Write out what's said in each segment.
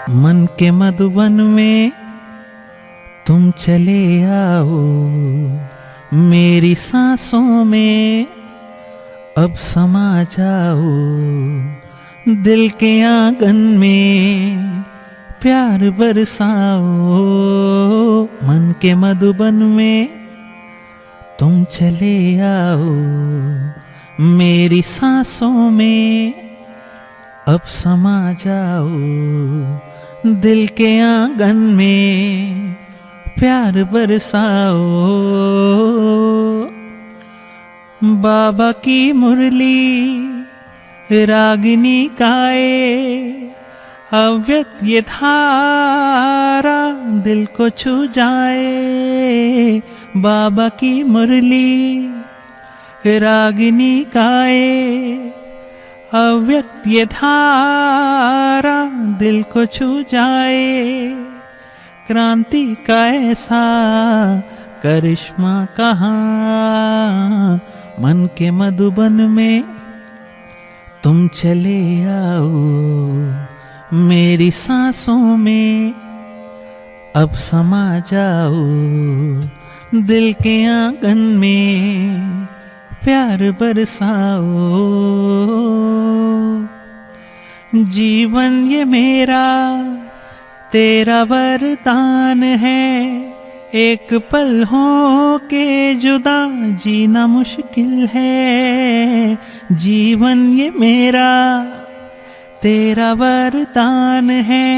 मन के मधुबन में तुम चले आओ, मेरी सांसों में अब समा जाओ, दिल के आंगन में प्यार बरसाओ। मन के मधुबन में तुम चले आओ, मेरी सांसों में अब समा जाओ, दिल के आंगन में प्यार बरसाओ। बाबा की मुरली रागिनी गाए, अव्यक्त ये धारा दिल को छू जाए। बाबा की मुरली रागिनी गाए, अव्यक्त ये धारा दिल को छू जाए। क्रांति का ऐसा करिश्मा कहाँ, मन के मधुबन में तुम चले आओ, मेरी सांसों में अब समा जाओ, दिल के आंगन में प्यार बरसाओ। जीवन ये मेरा तेरा वरदान है, एक पल हो के जुदा जीना मुश्किल है। जीवन ये मेरा तेरा वरदान है,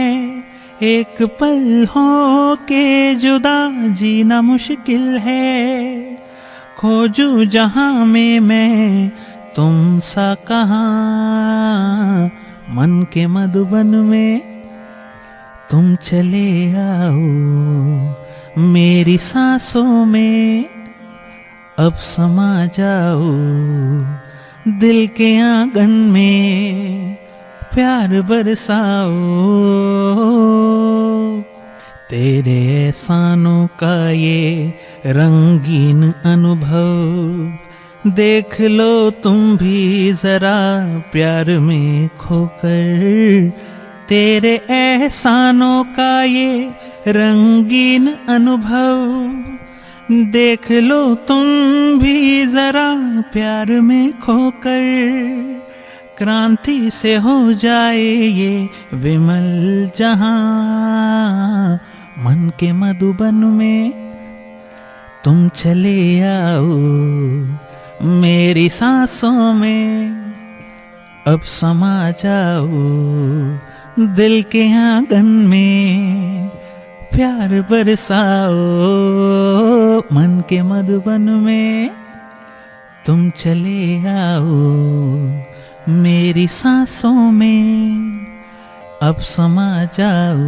एक पल हो के जुदा जीना मुश्किल है। खोजूं जहां में मैं तुम सा कहाँ, मन के मधुबन में तुम चले आओ, मेरी सांसों में अब समा जाओ, दिल के आंगन में प्यार बरसाओ। तेरे एहसानों का ये रंगीन अनुभव देख लो तुम भी जरा प्यार में खोकर। तेरे एहसानों का ये रंगीन अनुभव देख लो तुम भी जरा प्यार में खोकर। क्रांति से हो जाए ये विमल जहां, मन के मधुबन में तुम चले आओ, मेरी सांसों में अब समा जाओ, दिल के आंगन में प्यार बरसाओ। मन के मधुबन में तुम चले आओ, मेरी सांसों में अब समा जाओ,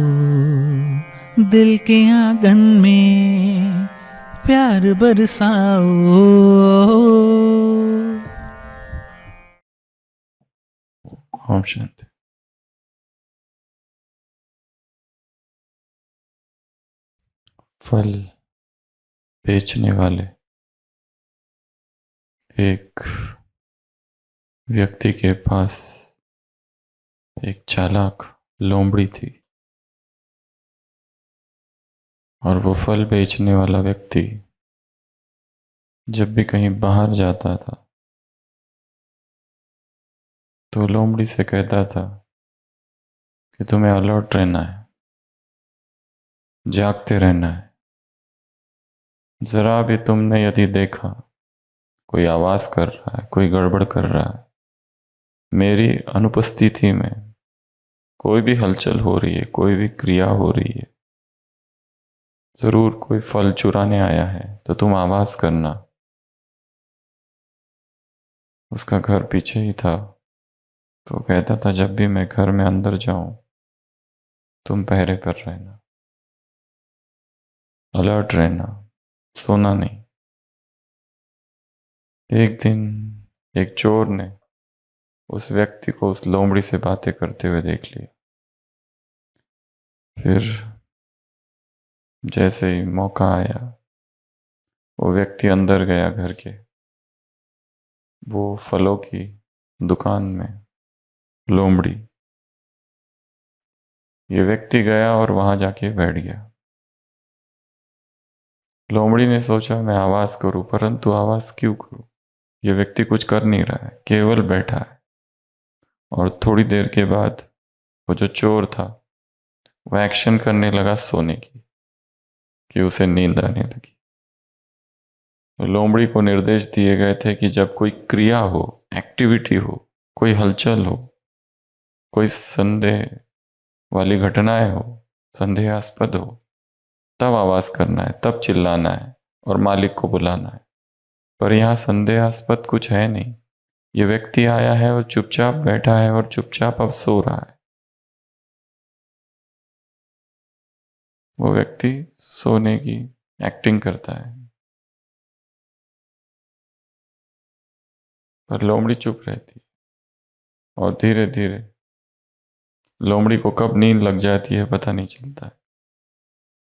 दिल के आंगन में प्यार बरसाओ। ओम शांति। फल बेचने वाले एक व्यक्ति के पास एक चालाक लोमड़ी थी, और वो फल बेचने वाला व्यक्ति जब भी कहीं बाहर जाता था तो लोमड़ी से कहता था कि तुम्हें अलर्ट रहना है, जागते रहना है। जरा भी तुमने यदि देखा कोई आवाज कर रहा है, कोई गड़बड़ कर रहा है, मेरी अनुपस्थिति में कोई भी हलचल हो रही है, कोई भी क्रिया हो रही है, जरूर कोई फल चुराने आया है, तो तुम आवाज करना। उसका घर पीछे ही था, तो कहता था जब भी मैं घर में अंदर जाऊं तुम पहरे पर रहना, अलर्ट रहना, सोना नहीं। एक दिन एक चोर ने उस व्यक्ति को उस लोमड़ी से बातें करते हुए देख लिया। फिर जैसे ही मौका आया वो व्यक्ति अंदर गया घर के। वो फलों की दुकान में लोमड़ी ये व्यक्ति गया और वहां जाके बैठ गया। लोमड़ी ने सोचा मैं आवाज करूं, परंतु आवाज क्यों करूं? ये व्यक्ति कुछ कर नहीं रहा है, केवल बैठा है। और थोड़ी देर के बाद वो जो चोर था वो एक्शन करने लगा सोने की, कि उसे नींद आने लगी। तो लोमड़ी को निर्देश दिए गए थे कि जब कोई क्रिया हो, एक्टिविटी हो, कोई हलचल हो, कोई संदेह वाली घटनाएं हो, संदेहास्पद हो, तब आवाज करना है, तब चिल्लाना है और मालिक को बुलाना है। पर यहाँ संदेहास्पद कुछ है नहीं। ये व्यक्ति आया है और चुपचाप बैठा है और चुपचाप अब सो रहा है। वो व्यक्ति सोने की एक्टिंग करता है, पर लोमड़ी चुप रहती है। और धीरे धीरे लोमड़ी को कब नींद लग जाती है पता नहीं चलता है।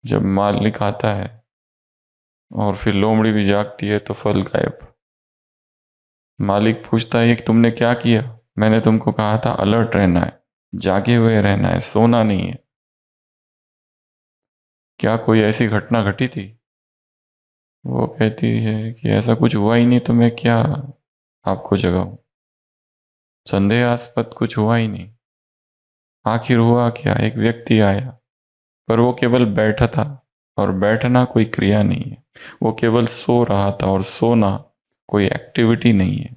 जब मालिक आता है और फिर लोमड़ी भी जागती है तो फल गायब। मालिक पूछता है कि तुमने क्या किया? मैंने तुमको कहा था अलर्ट रहना है, जागे हुए रहना है, सोना नहीं है। क्या कोई ऐसी घटना घटी थी? वो कहती है कि ऐसा कुछ हुआ ही नहीं, तो मैं क्या आपको जगाऊं? संदेहास्पद कुछ हुआ ही नहीं। आखिर हुआ क्या? एक व्यक्ति आया, पर वो केवल बैठा था, और बैठना कोई क्रिया नहीं है। वो केवल सो रहा था, और सोना कोई एक्टिविटी नहीं है।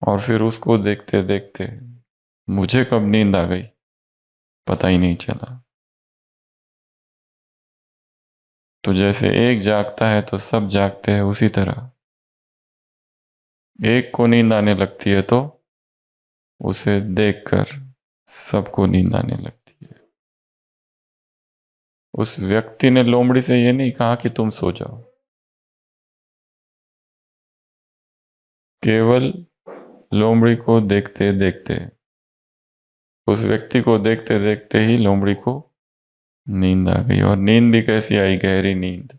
और फिर उसको देखते देखते मुझे कब नींद आ गई पता ही नहीं चला। तो जैसे एक जागता है तो सब जागते हैं, उसी तरह एक को नींद आने लगती है तो उसे देखकर सबको नींद आने लगती है। उस व्यक्ति ने लोमड़ी से ये नहीं कहा कि तुम सो जाओ, केवल लोमड़ी को देखते देखते, उस व्यक्ति को देखते देखते ही लोमड़ी को नींद आ गई। और नींद भी कैसी आई? गहरी नींद।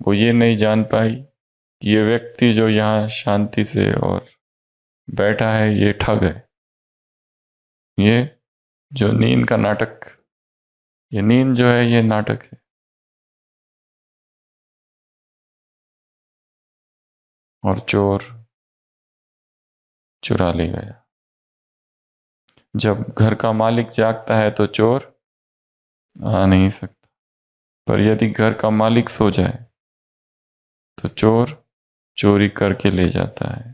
वो ये नहीं जान पाई कि ये व्यक्ति जो यहाँ शांति से और बैठा है ये ठग है। ये जो नींद का नाटक, ये नींद जो है ये नाटक है। और चोर चुरा ले गया। जब घर का मालिक जागता है तो चोर आ नहीं सकता, पर यदि घर का मालिक सो जाए तो चोर चोरी करके ले जाता है।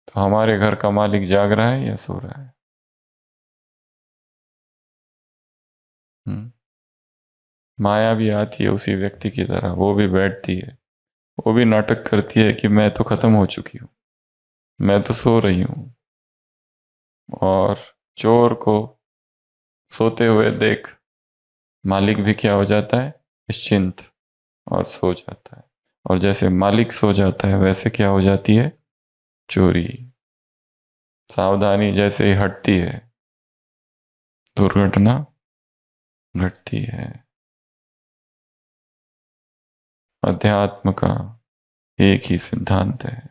तो हमारे घर का मालिक जाग रहा है या सो रहा है? हम्म। माया भी आती है उसी व्यक्ति की तरह, वो भी बैठती है, वो भी नाटक करती है कि मैं तो खत्म हो चुकी हूं, मैं तो सो रही हूं। और चोर को सोते हुए देख मालिक भी क्या हो जाता है? निश्चिंत, और सो जाता है। और जैसे मालिक सो जाता है वैसे क्या हो जाती है? चोरी। सावधानी जैसे ही हटती है दुर्घटना घटती है। अध्यात्म का एक ही सिद्धांत है,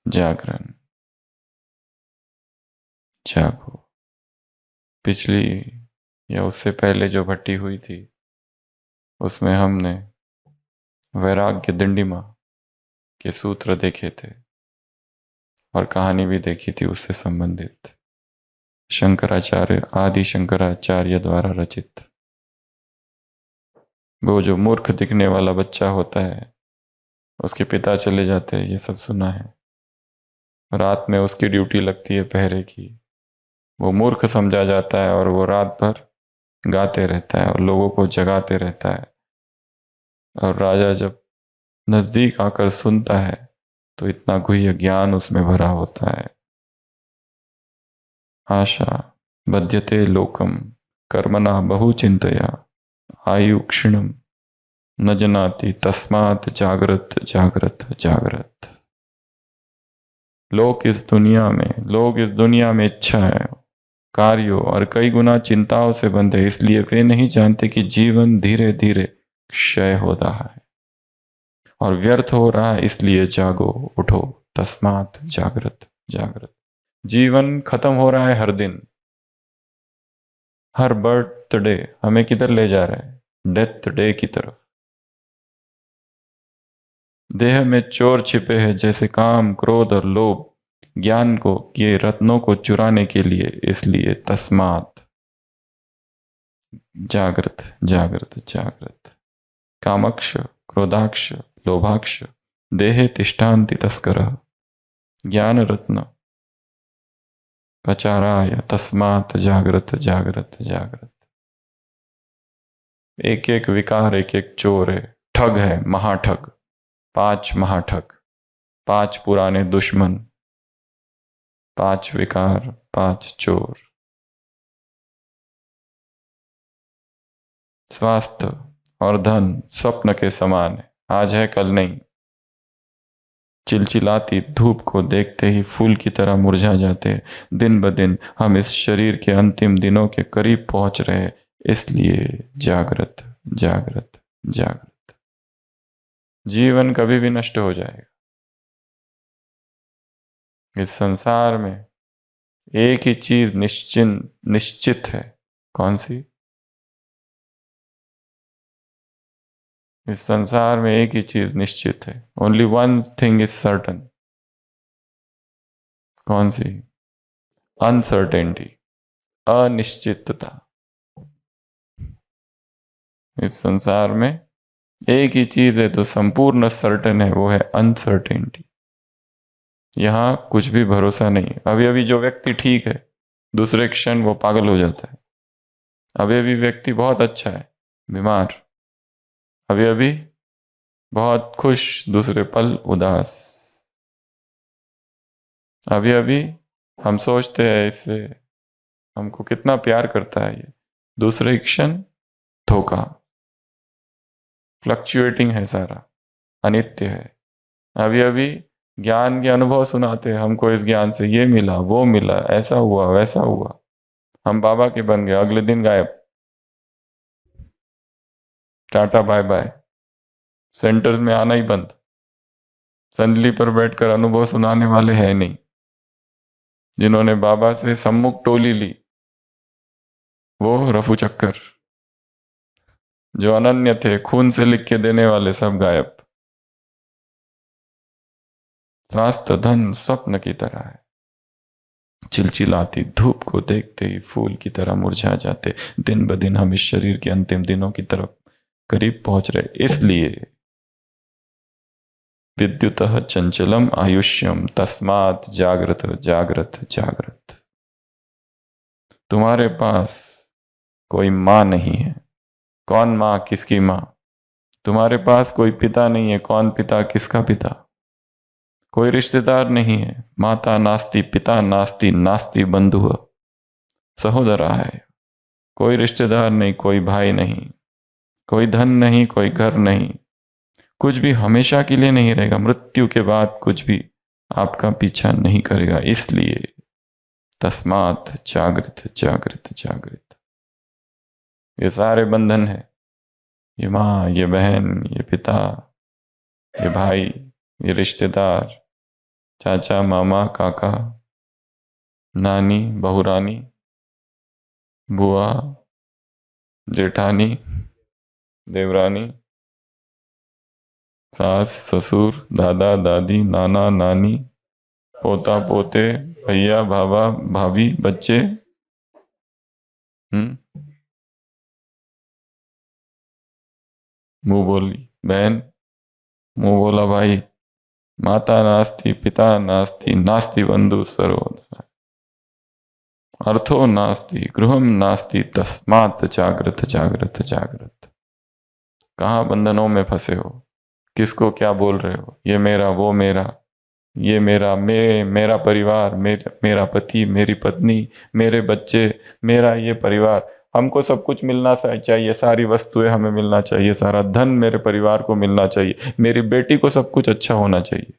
जागरण। जागो। पिछली या उससे पहले जो भट्टी हुई थी उसमें हमने वैराग्य दिंडिमा के सूत्र देखे थे, और कहानी भी देखी थी उससे संबंधित, शंकराचार्य, आदि शंकराचार्य द्वारा रचित। वो जो मूर्ख दिखने वाला बच्चा होता है, उसके पिता चले जाते हैं, ये सब सुना है। रात में उसकी ड्यूटी लगती है पहरे की। वो मूर्ख समझा जाता है और वो रात भर गाते रहता है और लोगों को जगाते रहता है। और राजा जब नजदीक आकर सुनता है तो इतना गुह्य ज्ञान उसमें भरा होता है। आशा बध्यते लोकम कर्मणा बहुचिंतया आयु क्षीणम न जनाति तस्मात् जागृत जागृत जागृत। लोग इस दुनिया में इच्छा है, कार्यों और कई गुना चिंताओं से बंधे, इसलिए वे नहीं जानते कि जीवन धीरे धीरे क्षय हो रहा है और व्यर्थ हो रहा है, इसलिए जागो, उठो, तस्मात जागृत जागृत। जीवन खत्म हो रहा है हर दिन, हर बर्थडे हमें किधर ले जा रहा है? डेथ डे की तरफ। देह में चोर छिपे हैं जैसे काम, क्रोध और लोभ, ज्ञान को, ये रत्नों को चुराने के लिए, इसलिए तस्मात जागृत जागृत जागृत। कामक्ष, क्रोधाक्ष, लोभाक्ष, देहे तिष्ठान्ति तस्करः, ज्ञान रत्न पचाराय, तस्मात् जागृत जागृत जागृत। एक एक विकार एक एक चोर है, ठग है, महाठग, 5 महाठग, 5 पुराने दुश्मन, 5 विकार, 5 चोर। स्वास्थ्य और धन स्वप्न के समान है, आज है कल नहीं। चिलचिलाती धूप को देखते ही फूल की तरह मुरझा जाते हैं। दिन ब दिन हम इस शरीर के अंतिम दिनों के करीब पहुंच रहे हैं, इसलिए जागृत जागृत जागृत। जीवन कभी भी नष्ट हो जाएगा। इस संसार में एक ही चीज निश्चित है। कौन सी? इस संसार में एक ही चीज निश्चित है। Only one thing is certain. कौन सी? अनसर्टेनिटी, अनिश्चितता। इस संसार में एक ही चीज है तो संपूर्ण सर्टन है, वो है अनसर्टेनिटी। यहां कुछ भी भरोसा नहीं। अभी अभी जो व्यक्ति ठीक है, दूसरे क्षण वो पागल हो जाता है। अभी अभी व्यक्ति बहुत अच्छा है, बीमार। अभी अभी बहुत खुश, दूसरे पल उदास। अभी अभी हम सोचते हैं इससे हमको कितना प्यार करता है, ये दूसरे क्षण धोखा। फ्लक्चुएटिंग है सारा, अनित्य है। अभी अभी ज्ञान के अनुभव सुनाते हैं हमको, इस ज्ञान से ये मिला, वो मिला, ऐसा हुआ, वैसा हुआ, हम बाबा के बन गए, अगले दिन गायब, टाटा बाय बाय, सेंटर में आना ही बंद। संदली पर बैठकर अनुभव सुनाने वाले हैं नहीं। जिन्होंने बाबा से सम्मुख टोली ली, वो रफू चक्कर। जो अनन्य थे, खून से लिख के देने वाले, सब गायब। स्वास्थ्य धन स्वप्न की तरह है, चिलचिलाती धूप को देखते ही फूल की तरह मुरझा जाते। दिन ब दिन हम इस शरीर के अंतिम दिनों की तरफ करीब पहुंच रहे, इसलिए विद्युतः चंचलम आयुष्यम, तस्मात् जागृत जागृत जागृत। तुम्हारे पास कोई मां नहीं है। कौन मां? किसकी मां? तुम्हारे पास कोई पिता नहीं है। कौन पिता? किसका पिता? कोई रिश्तेदार नहीं है। माता नास्ति, पिता नास्ति, नास्ति बंधु सहोदरा है। कोई रिश्तेदार नहीं, कोई भाई नहीं, कोई धन नहीं, कोई घर नहीं। कुछ भी हमेशा के लिए नहीं रहेगा। मृत्यु के बाद कुछ भी आपका पीछा नहीं करेगा। इसलिए तस्मात् जागृत जागृत जागृत। ये सारे बंधन है, ये माँ, ये बहन, ये पिता, ये भाई, ये रिश्तेदार, चाचा, मामा, काका, नानी, बहुरानी, बुआ, जेठानी, देवरानी, सास, ससुर, दादा, दादी, नाना, नानी, पोता, पोते, भैया, भाभा, भाभी, बच्चे, मुंह बोली बहन, मुंह बोला भाई। माता नास्ति, पिता नास्ति, नास्ति बंधु सर्वदा, अर्थो नास्ति, गृहम नास्ति, तस्मात् जागृत जागृत जागृत। कहाँ बंधनों में फंसे हो? किसको क्या बोल रहे हो? ये मेरा, वो मेरा, ये मेरा, मेरा परिवार, मेरा पति, मेरी पत्नी, मेरे बच्चे, मेरा ये परिवार। हमको सब कुछ मिलना चाहिए, सारी वस्तुएं हमें मिलना चाहिए, सारा धन मेरे परिवार को मिलना चाहिए, मेरी बेटी को सब कुछ अच्छा होना चाहिए।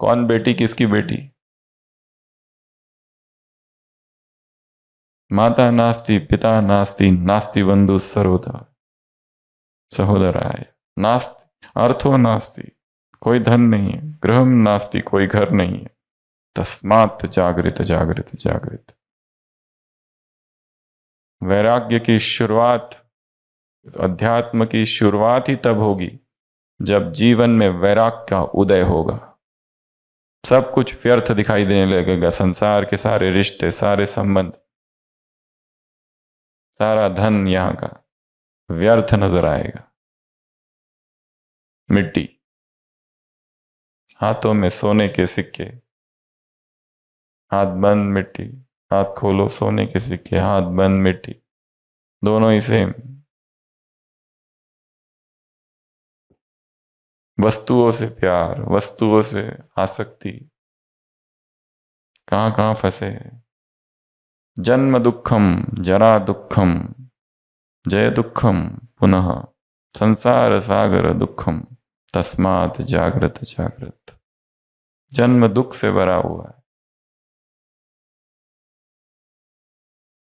कौन बेटी? किसकी बेटी? माता नास्ति, पिता नास्ति, नास्ति बंधु सर्वदा सहोदराय। नास्ति अर्थो नास्ति, कोई धन नहीं है, गृहम नास्ति, कोई घर नहीं है, तस्मात् जागृत जागृत जागृत। वैराग्य की शुरुआत, अध्यात्म की शुरुआत ही तब होगी जब जीवन में वैराग्य का उदय होगा। सब कुछ व्यर्थ दिखाई देने लगेगा, संसार के सारे रिश्ते, सारे संबंध, सारा धन यहां का व्यर्थ नजर आएगा, मिट्टी। हाथों में सोने के सिक्के, हाथ बंद मिट्टी, हाथ खोलो सोने के सिक्के, हाथ बंद मिट्टी, दोनों ही सेम। वस्तुओं से प्यार, वस्तुओं से आसक्ति, कहां कहां फंसे हैं। जन्म दुखम, जरा दुखम, जय दुखम, पुनः संसार सागर दुखम, तस्मात् जागृत जागृत। जन्म दुख से भरा हुआ है,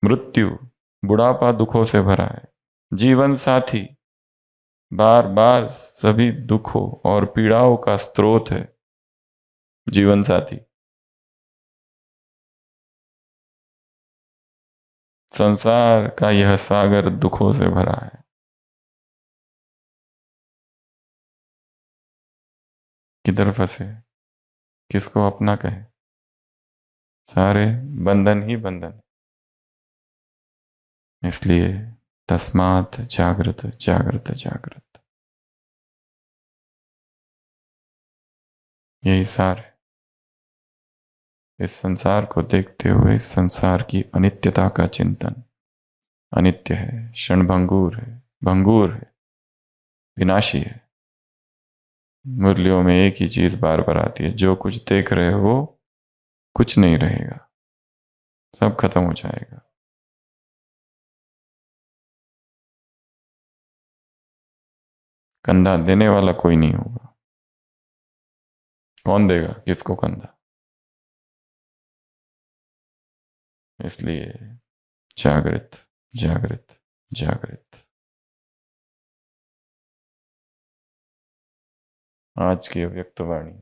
मृत्यु बुढ़ापा दुखों से भरा है, जीवन साथी बार बार सभी दुखों और पीड़ाओं का स्रोत है जीवन साथी। संसार का यह सागर दुखों से भरा है। किधर फंसे, किसको अपना कहे, सारे बंधन ही बंधन। इसलिए तस्मात् जागृत जागृत जागृत, यही सार है। इस संसार को देखते हुए इस संसार की अनित्यता का चिंतन। अनित्य है, क्षणभंगुर है, भंगुर है, विनाशी है। मुरलियों में एक ही चीज बार बार आती है, जो कुछ देख रहे हो वो कुछ नहीं रहेगा, सब खत्म हो जाएगा। कंधा देने वाला कोई नहीं होगा। कौन देगा किसको कंधा? इसलिए जागृत जागृत जागृत। आज की अव्यक्त वाणी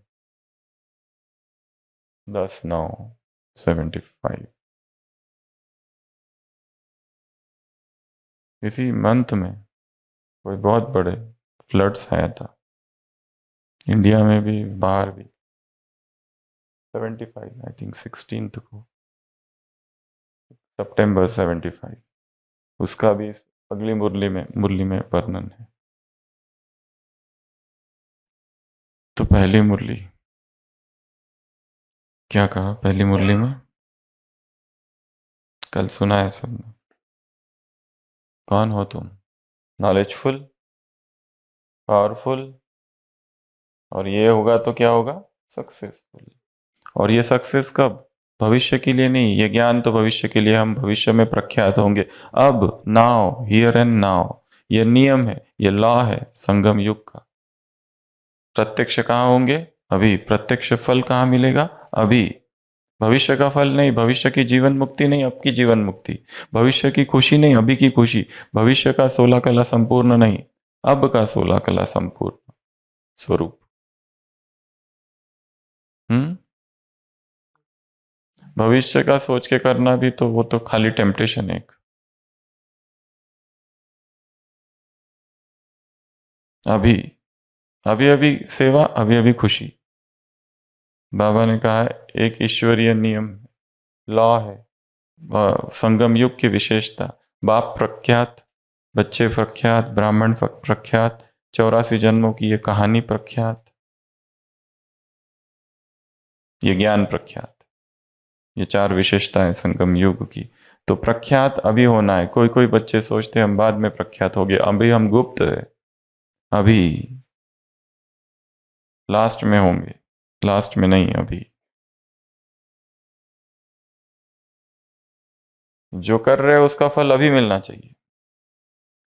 10/9/75। इसी मंथ में कोई बहुत बड़े फ्लड्स आया था, इंडिया में भी बाहर भी। 75 आई थिंक 16 को, सितंबर 75। उसका भी अगली मुरली में वर्णन है। तो पहली मुरली क्या कहा? पहली मुरली में कल सुना है सबने। कौन हो तुम? नॉलेजफुल, पावरफुल, और ये होगा तो क्या होगा? सक्सेसफुल। और ये सक्सेस कब? भविष्य के लिए नहीं, ये ज्ञान तो भविष्य के लिए, हम भविष्य में प्रख्यात होंगे। अब, नाउ, हियर एंड नाउ। ये नियम है, ये लॉ है संगम युग का। प्रत्यक्ष कहाँ होंगे? अभी। प्रत्यक्ष फल कहाँ मिलेगा? अभी। भविष्य का फल नहीं, भविष्य की जीवन मुक्ति नहीं, अब की जीवन मुक्ति। भविष्य की खुशी नहीं, अभी की खुशी। भविष्य का 16 कला संपूर्ण नहीं, अब का 16 कला संपूर्ण स्वरूप। हम्म। भविष्य का सोच के करना भी तो वो तो खाली टेम्पटेशन है एक। अभी, अभी अभी सेवा, अभी अभी खुशी। बाबा ने कहा है, एक ईश्वरीय नियम, लॉ है, संगम युग की विशेषता। बाप प्रख्यात, बच्चे प्रख्यात, ब्राह्मण प्रख्यात, 84 जन्मों की ये कहानी प्रख्यात, ये ज्ञान प्रख्यात। ये 4 विशेषताएं संगम युग की। तो प्रख्यात अभी होना है। कोई कोई बच्चे सोचते हैं हम बाद में प्रख्यात हो गए, अभी हम गुप्त है, अभी लास्ट में होंगे, लास्ट में नहीं, अभी। जो कर रहे हो उसका फल अभी मिलना चाहिए।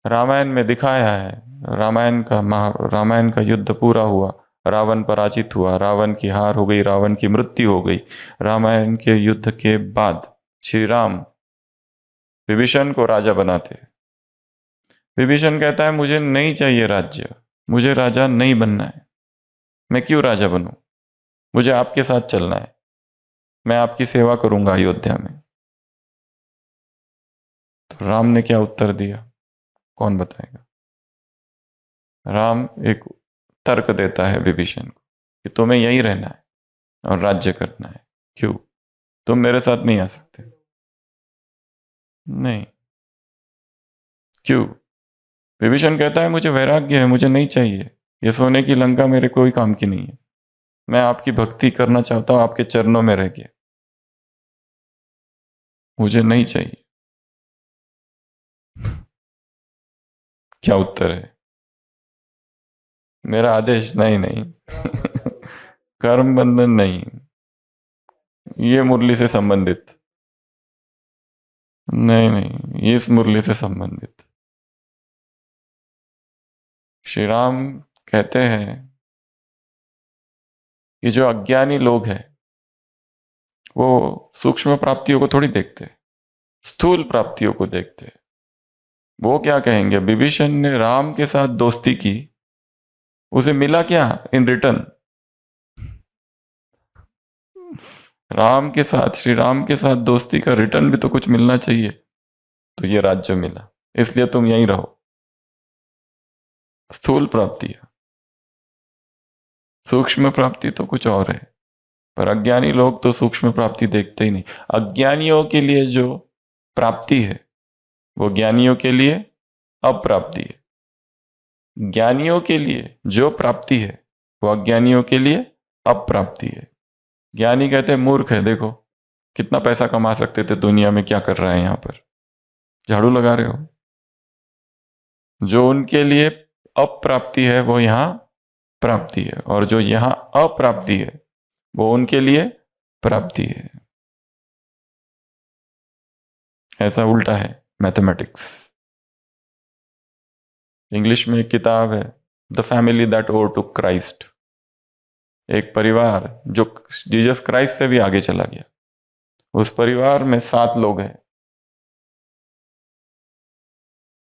रामायण में दिखाया है, रामायण का युद्ध पूरा हुआ, रावण पराजित हुआ, रावण की हार हो गई, रावण की मृत्यु हो गई। रामायण के युद्ध के बाद श्री राम विभीषण को राजा बनाते। विभीषण कहता है मुझे नहीं चाहिए राज्य, मुझे राजा नहीं बनना है। मैं क्यों राजा बनूं? मुझे आपके साथ चलना है। मैं आपकी सेवा करूंगा अयोध्या में। तो राम ने क्या उत्तर दिया, कौन बताएगा? राम एक तर्क देता है विभीषण को कि तुम्हें यहीं रहना है और राज्य करना है। क्यों? तुम मेरे साथ नहीं आ सकते। नहीं। क्यों? विभीषण कहता है मुझे वैराग्य है, मुझे नहीं चाहिए। ये सोने की लंका मेरे कोई काम की नहीं है। मैं आपकी भक्ति करना चाहता हूं, आपके चरणों में रह के। मुझे नहीं चाहिए। क्या उत्तर है? मेरा आदेश नहीं, नहीं। कर्म बंधन नहीं, ये मुरली से संबंधित। नहीं, नहीं, ये इस मुरली से संबंधित। श्री राम कहते हैं कि जो अज्ञानी लोग हैं वो सूक्ष्म प्राप्तियों को थोड़ी देखते, स्थूल प्राप्तियों को देखते। वो क्या कहेंगे? विभीषण ने राम के साथ दोस्ती की, उसे मिला क्या इन रिटर्न? राम के साथ, श्री राम के साथ दोस्ती का रिटर्न भी तो कुछ मिलना चाहिए। तो ये राज्य मिला, इसलिए तुम यहीं रहो। स्थूल प्राप्ति है। सूक्ष्म प्राप्ति तो कुछ और है। पर अज्ञानी लोग तो सूक्ष्म प्राप्ति देखते ही नहीं। अज्ञानियों के लिए जो प्राप्ति है वो ज्ञानियों के लिए अप्राप्ति है। ज्ञानियों के लिए जो प्राप्ति है वो अज्ञानियों के लिए अप्राप्ति है। ज्ञानी कहते हैं मूर्ख है, देखो कितना पैसा कमा सकते थे दुनिया में, क्या कर रहा है यहां पर, झाड़ू लगा रहे हो। जो उनके लिए अप्राप्ति है वो यहां प्राप्ति है, और जो यहां अप्राप्ति है वो उनके लिए प्राप्ति है। ऐसा उल्टा है मैथमेटिक्स। इंग्लिश में एक किताब है, the family that overtook Christ. एक परिवार जो जीसस क्राइस्ट से भी आगे चला गया। उस परिवार में 7 लोग हैं,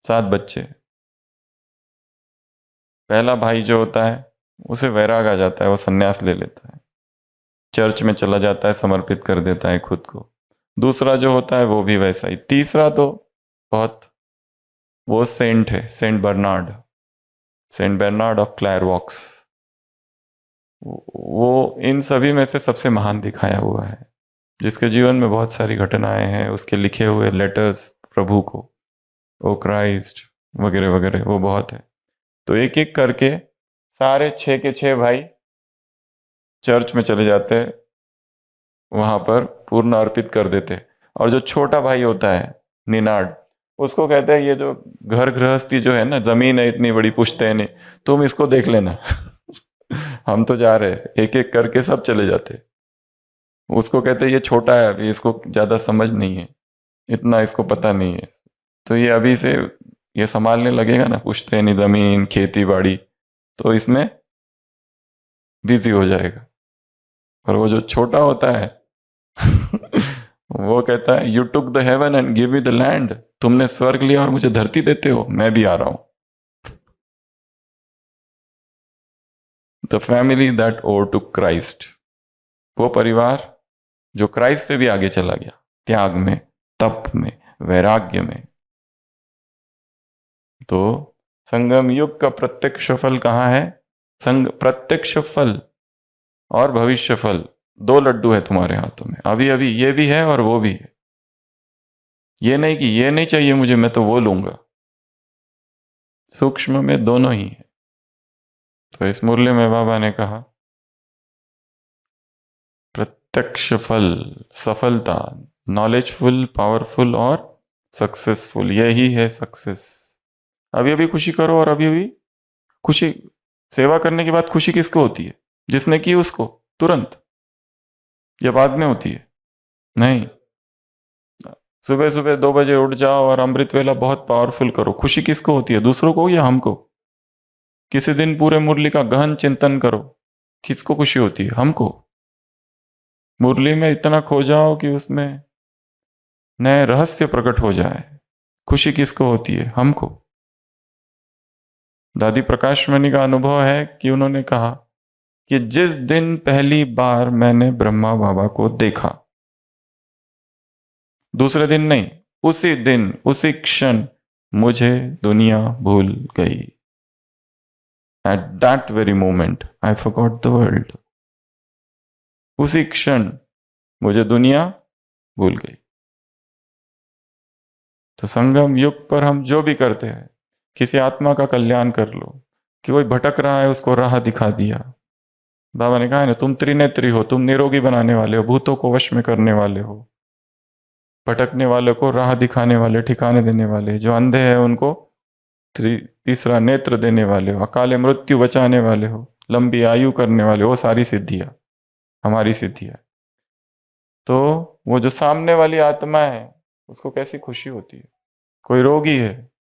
7 बच्चे। पहला भाई जो होता है उसे वैराग आ जाता है, वो सन्यास ले लेता है, चर्च में चला जाता है, समर्पित कर देता है खुद को। दूसरा जो होता है वो भी वैसा ही। तीसरा तो बहुत, वो सेंट है, Saint Bernard, Saint Bernard of Clairvaux. वो इन सभी में से सबसे महान दिखाया हुआ है, जिसके जीवन में बहुत सारी घटनाएं हैं, उसके लिखे हुए लेटर्स प्रभु को, ओ क्राइस्ट वगैरह वगैरह, वो बहुत है। तो एक एक करके सारे 6 के 6 भाई चर्च में चले जाते हैं, वहां पर पूर्ण अर्पित कर देते। और जो छोटा भाई होता है निनाड, उसको कहते हैं ये जो घर गृहस्थी जो है ना, जमीन है इतनी बड़ी पुश्तैनी, तुम इसको देख लेना। हम तो जा रहे, एक एक करके सब चले जाते। उसको कहते हैं ये छोटा है, अभी इसको ज्यादा समझ नहीं है, इतना इसको पता नहीं है, तो ये अभी से ये संभालने लगेगा ना पुश्तैनी जमीन खेती बाड़ी, तो इसमें बिजी हो जाएगा। और वो जो छोटा होता है वो कहता है you took the heaven and give me the land. तुमने स्वर्ग लिया और मुझे धरती देते हो, मैं भी आ रहा हूं। The family that over to Christ, वो परिवार जो क्राइस्ट से भी आगे चला गया, त्याग में, तप में, वैराग्य में। तो संगम युग का प्रत्यक्ष फल कहाँ है? संग प्रत्यक्ष फल और भविष्य फल, 2 लड्डू है तुम्हारे हाथों में। अभी अभी ये भी है और वो भी है। ये नहीं कि ये नहीं चाहिए मुझे, मैं तो वो लूंगा। सूक्ष्म में दोनों ही है। तो इस मुरली में बाबा ने कहा प्रत्यक्ष फल, सफलता, नॉलेजफुल, पावरफुल और सक्सेसफुल, यही है सक्सेस। अभी अभी खुशी करो, और अभी अभी खुशी, सेवा करने के बाद खुशी किसको होती है? जिसने की उसको, तुरंत, या बाद में होती है? नहीं। सुबह सुबह 2 बजे उठ जाओ और अमृत वेला बहुत पावरफुल करो, खुशी किसको होती है? दूसरों को या हमको? किसी दिन पूरे मुरली का गहन चिंतन करो, किसको खुशी होती है? हमको। मुरली में इतना खो जाओ कि उसमें नए रहस्य प्रकट हो जाए, खुशी किसको होती है? हमको। दादी प्रकाश मणि का अनुभव है कि उन्होंने कहा कि जिस दिन पहली बार मैंने ब्रह्मा बाबा को देखा, दूसरे दिन नहीं, उसी दिन उसी क्षण मुझे दुनिया भूल गई। At that very moment I forgot the world. उसी क्षण मुझे दुनिया भूल गई। तो संगम युग पर हम जो भी करते हैं, किसी आत्मा का कल्याण कर लो, कि कोई भटक रहा है उसको राह दिखा दिया। बाबा ने कहा है ना, तुम त्रिनेत्री हो, तुम निरोगी बनाने वाले हो, भूतों को वश में करने वाले हो, भटकने वाले को राह दिखाने वाले, ठिकाने देने वाले, जो अंधे हैं उनको तीसरा नेत्र देने वाले हो, अकाले मृत्यु बचाने वाले हो, लंबी आयु करने वाले हो। वो सारी सिद्धियां हमारी सिद्धियां। तो वो जो सामने वाली आत्मा है उसको कैसी खुशी होती है। कोई रोगी है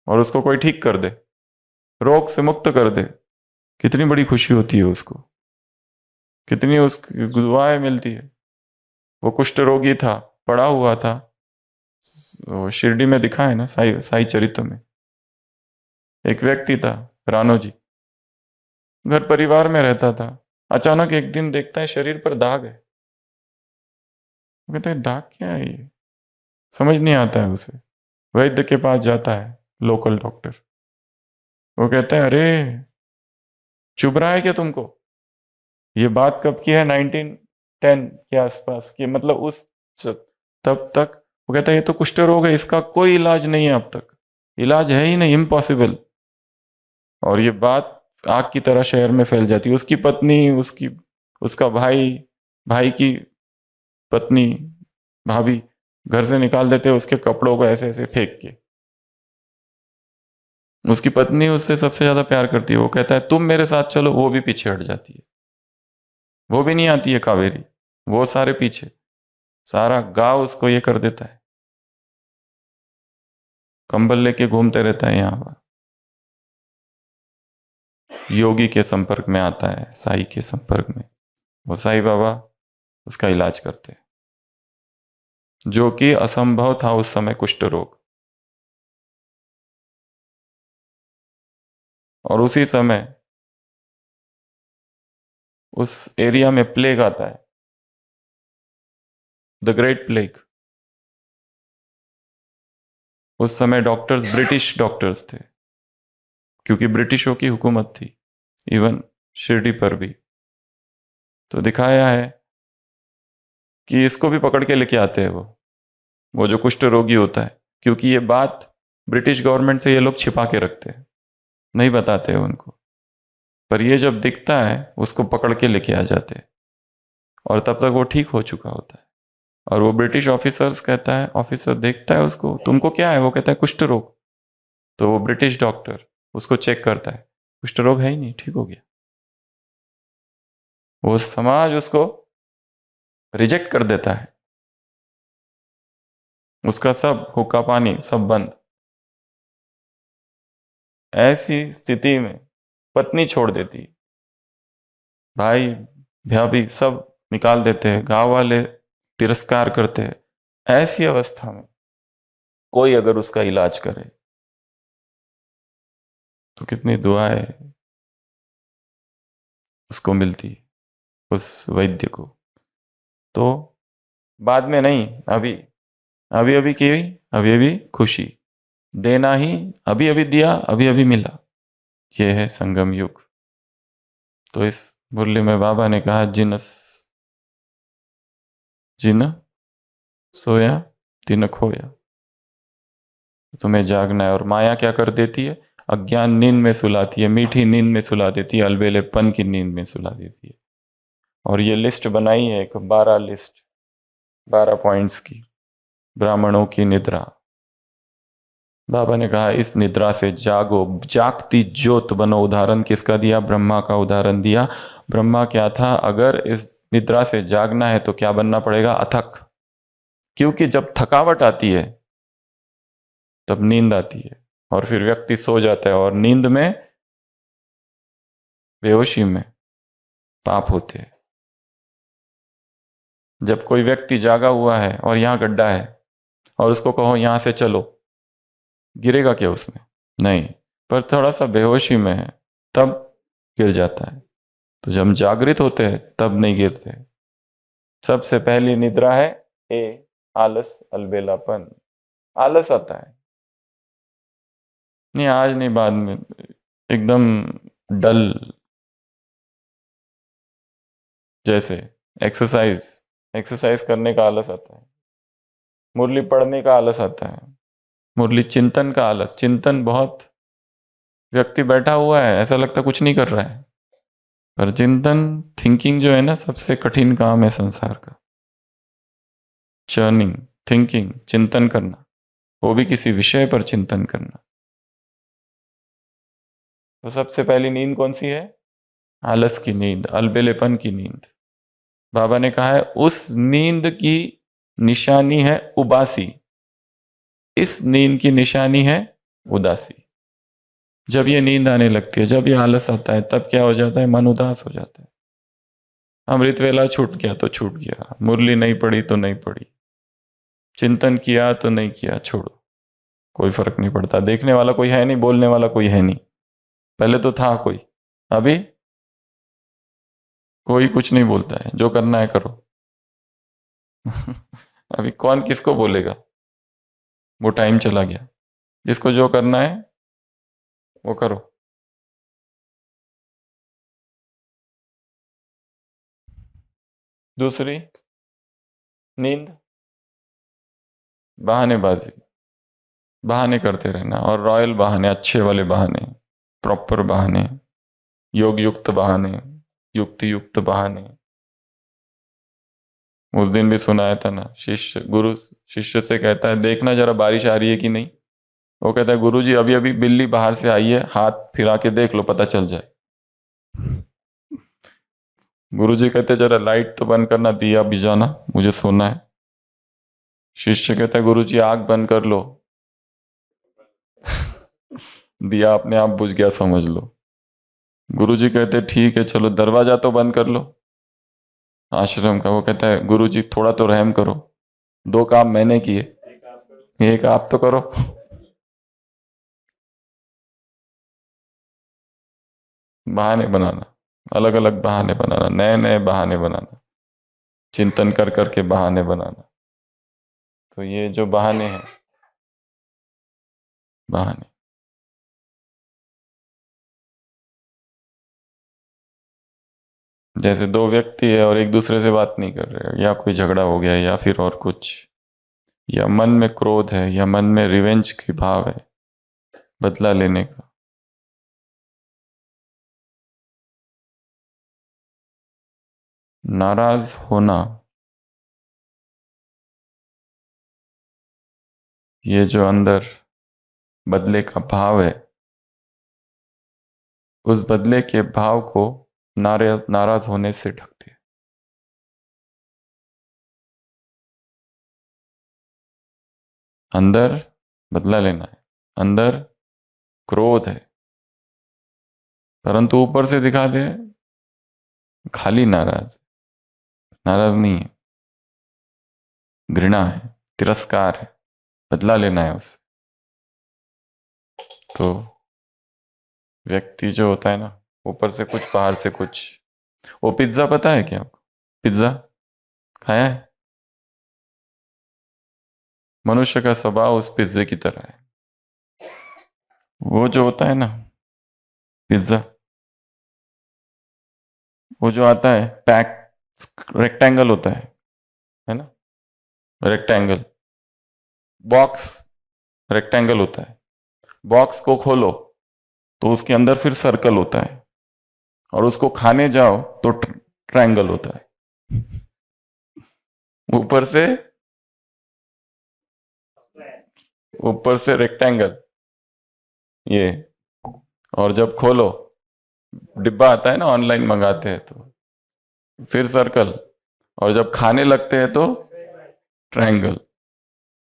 और उसको कोई ठीक कर दे, रोग से मुक्त कर दे, कितनी बड़ी खुशी होती है उसको, कितनी उसकी दुआएं मिलती है। वो कुष्ठ रोगी था, पड़ा हुआ था, वो शिरडी में दिखा है ना, साई साई चरित्र में। एक व्यक्ति था, रानो जी, घर परिवार में रहता था। अचानक एक दिन देखता है शरीर पर दाग है। वो कहता है दाग क्या है ये, समझ नहीं आता है उसे। वैद्य के पास जाता है, लोकल डॉक्टर। वो कहता है अरे चुभ रहा है क्या तुमको। ये बात कब की है, 1910 के आसपास की, मतलब उस तब तक। वो कहता है ये तो कुष्ठ रोग है, इसका कोई इलाज नहीं है, अब तक इलाज है ही नहीं, इम्पॉसिबल। और ये बात आग की तरह शहर में फैल जाती है। उसकी पत्नी, उसकी उसका भाई, भाई की पत्नी, भाभी घर से निकाल देते हैं उसके कपड़ों को ऐसे ऐसे फेंक के। उसकी पत्नी उससे सबसे ज्यादा प्यार करती है। वो कहता है तुम मेरे साथ चलो, वो भी पीछे हट जाती है। वो भी नहीं आती है कावेरी, वो सारे पीछे। सारा गांव उसको ये कर देता है, कंबल लेके घूमते रहता है यहाँ पर। योगी के संपर्क में आता है, साई के संपर्क में, वो साई बाबा उसका इलाज करते हैं, जो कि असंभव था उस समय, कुष्ठ रोग। और उसी समय उस एरिया में प्लेग आता है, द ग्रेट प्लेग। उस समय डॉक्टर्स ब्रिटिश डॉक्टर्स थे, क्योंकि ब्रिटिशों की हुकूमत थी, इवन शिरडी पर भी। तो दिखाया है कि इसको भी पकड़ के लेके आते हैं वो जो कुष्ठ रोगी होता है, क्योंकि ये बात ब्रिटिश गवर्नमेंट से ये लोग छिपा के रखते हैं, नहीं बताते हैं उनको। पर ये जब दिखता है उसको पकड़ के लेके आ जाते हैं, और तब तक वो ठीक हो चुका होता है। और वो ब्रिटिश ऑफिसर्स कहता है, ऑफिसर देखता है उसको, तुमको क्या है, वो कहता है कुष्ठ रोग। तो वो ब्रिटिश डॉक्टर उसको चेक करता है, कुष्ठ रोग है ही नहीं, ठीक हो गया। वो समाज उसको रिजेक्ट कर देता है, उसका सब हुक्का पानी सब बंद। ऐसी स्थिति में पत्नी छोड़ देती, भाई भाभी सब निकाल देते हैं, गांव वाले तिरस्कार करते हैं। ऐसी अवस्था में कोई अगर उसका इलाज करे तो कितनी दुआएं उसको मिलती है, उस वैद्य को। तो बाद में नहीं, अभी अभी अभी की, अभी अभी खुशी देना ही, अभी अभी दिया, अभी अभी मिला। यह है संगम युग। तो इस मुरली में बाबा ने कहा, जिन सोया तिन खोया। तुम्हें जागना है। और माया क्या कर देती है, अज्ञान नींद में सुलाती है, मीठी नींद में सुला देती है, अलबेलेपन की नींद में सुला देती है। और ये लिस्ट बनाई है एक 12 लिस्ट, 12 पॉइंट्स की, ब्राह्मणों की निद्रा। बाबा ने कहा इस निद्रा से जागो, जागती ज्योत बनो। उदाहरण किसका दिया, ब्रह्मा का उदाहरण दिया। ब्रह्मा क्या था, अगर इस निद्रा से जागना है तो क्या बनना पड़ेगा, अथक। क्योंकि जब थकावट आती है तब नींद आती है, और फिर व्यक्ति सो जाता है, और नींद में, बेहोशी में पाप होते हैं। जब कोई व्यक्ति जागा हुआ है और यहां गड्ढा है और उसको कहो यहां से चलो, गिरेगा क्या उसमें, नहीं। पर थोड़ा सा बेहोशी में है तब गिर जाता है। तो जब हम जागृत होते हैं तब नहीं गिरते। सबसे पहली निद्रा है ए, आलस, अलबेलापन। आलस आता है, नहीं आज नहीं बाद में, एकदम डल, जैसे एक्सरसाइज एक्सरसाइज करने का आलस आता है, मुरली पढ़ने का आलस आता है, मुरली चिंतन का आलस। चिंतन बहुत, व्यक्ति बैठा हुआ है ऐसा लगता कुछ नहीं कर रहा है, पर चिंतन, थिंकिंग जो है ना, सबसे कठिन काम है संसार का। चर्निंग, थिंकिंग, चिंतन करना, वो भी किसी विषय पर चिंतन करना। तो सबसे पहली नींद कौन सी है? आलस की नींद, अलबेलेपन की नींद। बाबा ने कहा है उस नींद की निशानी है उबासी, इस नींद की निशानी है उदासी। जब ये नींद आने लगती है, जब ये आलस आता है, तब क्या हो जाता है? मन उदास हो जाता है। अमृत वेला छूट गया तो छूट गया, मुरली नहीं पड़ी तो नहीं पड़ी, चिंतन किया तो नहीं किया, छोड़ो, कोई फर्क नहीं पड़ता। देखने वाला कोई है नहीं, बोलने वाला कोई है नहीं। पहले तो था कोई, अभी कोई कुछ नहीं बोलता है, जो करना है करो। अभी कौन किसको बोलेगा? वो टाइम चला गया। जिसको जो करना है वो करो। दूसरी नींद, बहानेबाजी, बहाने करते रहना, और रॉयल बहाने, अच्छे वाले बहाने, प्रॉपर बहाने, योग युक्त बहाने, युक्ति युक्त बहाने। उस दिन भी सुनाया था ना, शिष्य गुरु शिष्य से कहता है देखना जरा बारिश आ रही है कि नहीं। वो कहता है गुरु जी अभी अभी बिल्ली बाहर से आई है, हाथ फिरा के देख लो पता चल जाए। गुरु जी कहते जरा लाइट तो बंद करना, दिया बुझाना, मुझे सोना है। शिष्य कहता है गुरु जी आग बंद कर लो। दिया अपने आप बुझ गया समझ लो। गुरु जी कहते ठीक है चलो दरवाजा तो बंद कर लो आश्रम का। वो कहता है गुरु जी थोड़ा तो रहम करो, दो काम मैंने किए, एक आप तो करो। बहाने बनाना, अलग अलग बहाने बनाना, नए नए बहाने बनाना, चिंतन कर करके बहाने बनाना। तो ये जो बहाने हैं, बहाने, जैसे दो व्यक्ति है और एक दूसरे से बात नहीं कर रहे, या कोई झगड़ा हो गया, या फिर और कुछ, या मन में क्रोध है, या मन में रिवेंज की भाव है, बदला लेने का। नाराज होना, ये जो अंदर बदले का भाव है, उस बदले के भाव को नाराज होने से ढकते हैं। अंदर बदला लेना है, अंदर क्रोध है, परंतु ऊपर से दिखा दे खाली नाराज, नाराज नहीं है, घृणा है, तिरस्कार है, बदला लेना है उससे। तो व्यक्ति जो होता है ना, ऊपर से कुछ बाहर से कुछ। वो पिज्जा पता है क्या आपको? पिज्जा खाया है? मनुष्य का स्वभाव उस पिज्जे की तरह है। वो जो होता है ना पिज्जा, वो जो आता है पैक, रेक्टेंगल होता है ना, रेक्टेंगल बॉक्स, रेक्टेंगल होता है। बॉक्स को खोलो तो उसके अंदर फिर सर्कल होता है, और उसको खाने जाओ तो ट्रायंगल होता है। ऊपर से, ऊपर से रेक्टेंगल ये, और जब खोलो, डिब्बा आता है ना ऑनलाइन मंगाते हैं तो, फिर सर्कल, और जब खाने लगते हैं तो ट्रायंगल।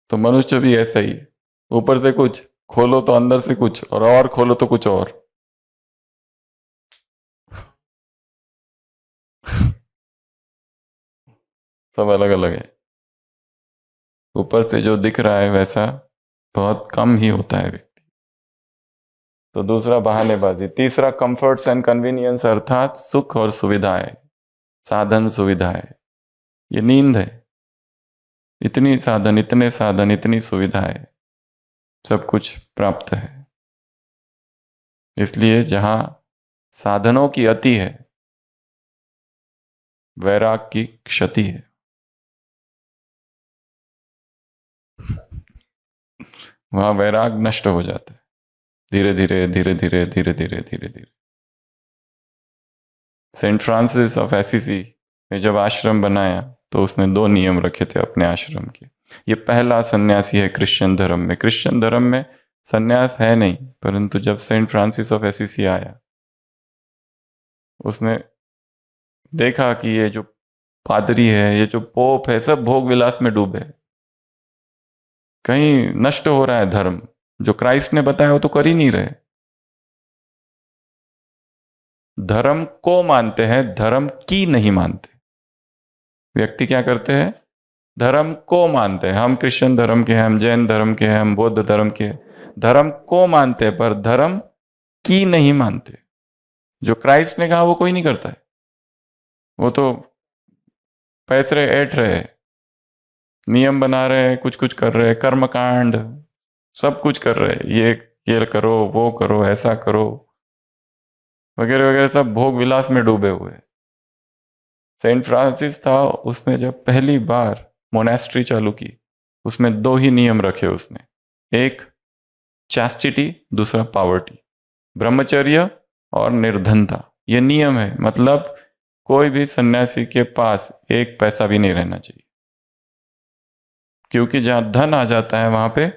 तो मनुष्य भी ऐसा ही है, ऊपर से कुछ खोलो तो अंदर से कुछ, और खोलो तो कुछ और। सब अलग अलग है। ऊपर से जो दिख रहा है वैसा बहुत कम ही होता है व्यक्ति। तो दूसरा बहानेबाजी, तीसरा कंफर्ट्स एंड कन्वीनियंस अर्थात सुख और सुविधाएं, साधन सुविधाएं। ये नींद है। इतनी साधन, इतने साधन, इतनी सुविधाएं, सब कुछ प्राप्त है। इसलिए जहां साधनों की अति है, वैराग की क्षति है। वहां वैराग नष्ट हो जाता है धीरे धीरे धीरे धीरे धीरे धीरे धीरे धीरे। सेंट फ्रांसिस ऑफ एसिसी ने जब आश्रम बनाया तो उसने 2 नियम रखे थे अपने आश्रम के। ये पहला सन्यासी है क्रिश्चियन धर्म में। क्रिश्चियन धर्म में सन्यास है नहीं, परंतु जब सेंट फ्रांसिस ऑफ एसिसी आया, उसने देखा कि ये जो पादरी है, ये जो पोप है, सब भोग विलास में डूबे हैं। कहीं नष्ट हो रहा है धर्म। जो क्राइस्ट ने बताया वो तो कर ही नहीं रहे। धर्म को मानते हैं, धर्म की नहीं मानते। व्यक्ति क्या करते हैं? धर्म को मानते हैं। हम क्रिश्चियन धर्म के हैं, हम जैन धर्म के हैं, हम बौद्ध धर्म के हैं। धर्म को मानते हैं पर धर्म की नहीं मानते। जो क्राइस्ट ने कहा वो कोई नहीं करता है। वो तो पैसे ऐंठ रहे हैं, नियम बना रहे हैं, कुछ कुछ कर रहे हैं, कर्मकांड सब कुछ कर रहे हैं। ये करो, वो करो, ऐसा करो, वगैरह वगैरह, सब भोग विलास में डूबे हुए। सेंट फ्रांसिस था, उसने जब पहली बार मोनेस्ट्री चालू की, उसमें 2 ही नियम रखे उसने। एक चैस्टिटी, दूसरा पावर्टी, ब्रह्मचर्य और निर्धनता। ये नियम है। मतलब कोई भी सन्यासी के पास एक पैसा भी नहीं रहना चाहिए, क्योंकि जहां धन आ जाता है वहां पे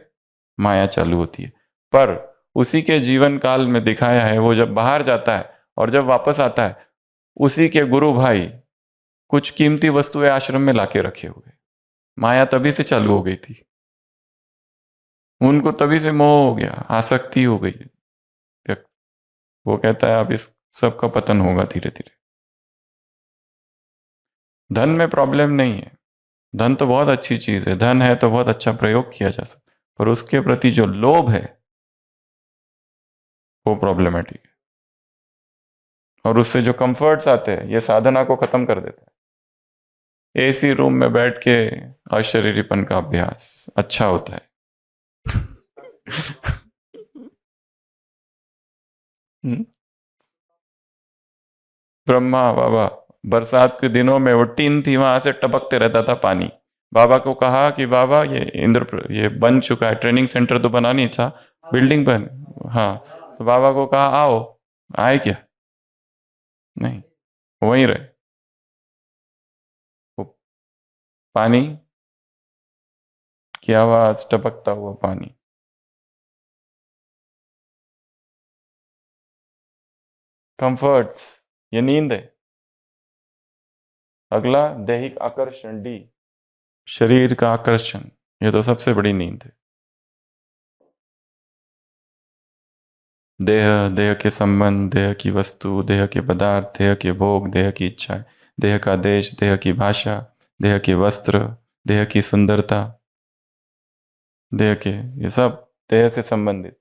माया चालू होती है। पर उसी के जीवन काल में दिखाया है, वो जब बाहर जाता है और जब वापस आता है, उसी के गुरु भाई कुछ कीमती वस्तुएं आश्रम में लाके रखे हुए। माया तभी से चालू हो गई थी, उनको तभी से मोह हो गया, आसक्ति हो गई। वो कहता है अब इस सब का पतन होगा धीरे धीरे। धन में प्रॉब्लम नहीं है। धन तो बहुत अच्छी चीज है, धन है तो बहुत अच्छा प्रयोग किया जा सकता, पर उसके प्रति जो लोभ है वो प्रॉब्लमेटिक है। और उससे जो कंफर्ट्स आते हैं, ये साधना को खत्म कर देते हैं। एसी रूम में बैठ के अशरीरीपन का अभ्यास अच्छा होता है। ब्रह्मा बाबा बरसात के दिनों में वो टीन थी, वहां से टपकते रहता था पानी। बाबा को कहा कि बाबा ये बन चुका है, ट्रेनिंग सेंटर तो बना नहीं था, बिल्डिंग बन। हाँ, तो बाबा को कहा आओ। आए क्या? नहीं, वहीं रहे। वो पानी की आवाज, टपकता हुआ पानी। कंफर्ट्स, ये नींद है। अगला दैहिक आकर्षण, डी, शरीर का आकर्षण। ये तो सबसे बड़ी नींद है। देह, देह के संबंध, देह की वस्तु, देह के पदार्थ, देह के भोग, देह की इच्छाएं, देह का देश, देह की भाषा, देह के वस्त्र, देह की सुंदरता, देह के ये सब देह से संबंधित।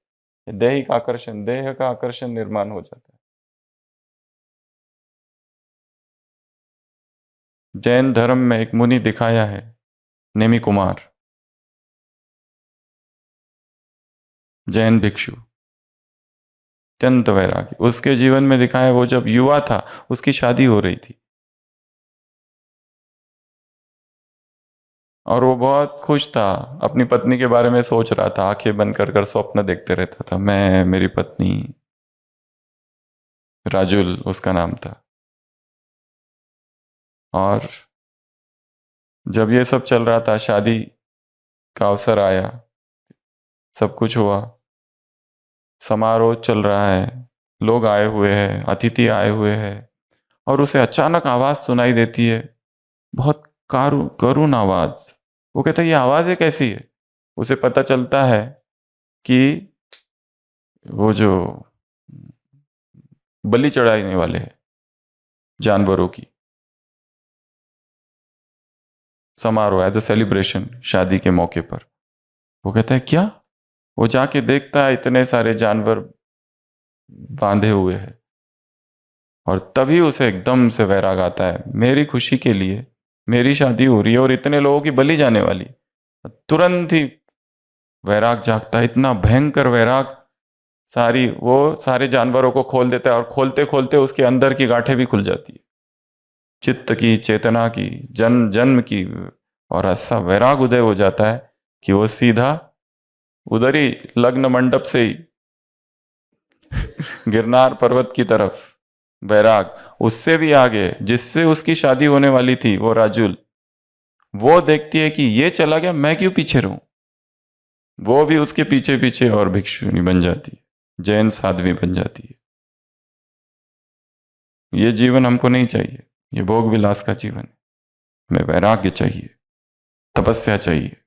दैहिक आकर्षण, देह का आकर्षण निर्माण हो जाता है। जैन धर्म में एक मुनि दिखाया है, नेमी कुमार, जैन भिक्षु, अत्यंत वैरागी। उसके जीवन में दिखाया, वो जब युवा था उसकी शादी हो रही थी और वो बहुत खुश था, अपनी पत्नी के बारे में सोच रहा था, आंखें बंद कर कर स्वप्न देखते रहता था, मैं, मेरी पत्नी, राजुल उसका नाम था। और जब ये सब चल रहा था, शादी का अवसर आया, सब कुछ हुआ, समारोह चल रहा है, लोग आए हुए हैं, अतिथि आए हुए हैं, और उसे अचानक आवाज सुनाई देती है, बहुत करुण आवाज। वो कहता है ये आवाज कैसी है? उसे पता चलता है कि वो जो बलि चढ़ाने वाले हैं जानवरों की, समारोह एज ए सेलिब्रेशन, शादी के मौके पर। वो कहता है क्या? वो जाके देखता है, इतने सारे जानवर बांधे हुए है, और तभी उसे एकदम से वैराग आता है, मेरी खुशी के लिए मेरी शादी हो रही है और इतने लोगों की बलि जाने वाली। तुरंत ही वैराग जागता है, इतना भयंकर वैराग, वो सारे जानवरों को खोल देता है, और खोलते खोलते उसके अंदर की गांठें भी खुल जाती है, चित्त की, चेतना की, जन्म जन्म की। और ऐसा वैराग उदय हो जाता है कि वो सीधा उधर ही लग्न मंडप से ही गिरनार पर्वत की तरफ वैराग, उससे भी आगे जिससे उसकी शादी होने वाली थी, वो राजुल, वो देखती है कि ये चला गया, मैं क्यों पीछे रहूं। वो भी उसके पीछे पीछे और भिक्षुणी बन जाती है, जैन साध्वी बन जाती है। ये जीवन हमको नहीं चाहिए, ये भोग विलास का जीवन है। हमें वैराग्य चाहिए, तपस्या चाहिए,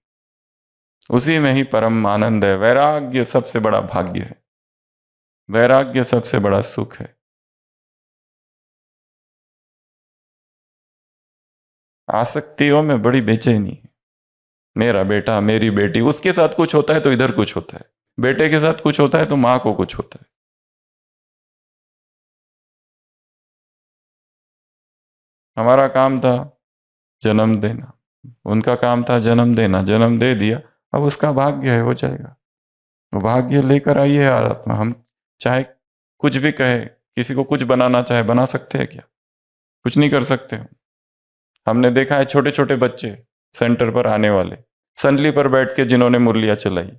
उसी में ही परम आनंद है। वैराग्य सबसे बड़ा भाग्य है, वैराग्य सबसे बड़ा सुख है। आसक्तियों में बड़ी बेचैनी है। मेरा बेटा, मेरी बेटी, उसके साथ कुछ होता है तो इधर कुछ होता है, बेटे के साथ कुछ होता है तो माँ को कुछ होता है। हमारा काम था जन्म देना, उनका काम था जन्म देना, जन्म दे दिया, अब उसका भाग्य है, हो जाएगा। वो भाग्य लेकर आई है आत्मा। हम चाहे कुछ भी कहे, किसी को कुछ बनाना चाहे बना सकते हैं क्या? कुछ नहीं कर सकते हम। हमने देखा है छोटे छोटे बच्चे सेंटर पर आने वाले, संदली पर बैठ के जिन्होंने मुरलियां चलाई,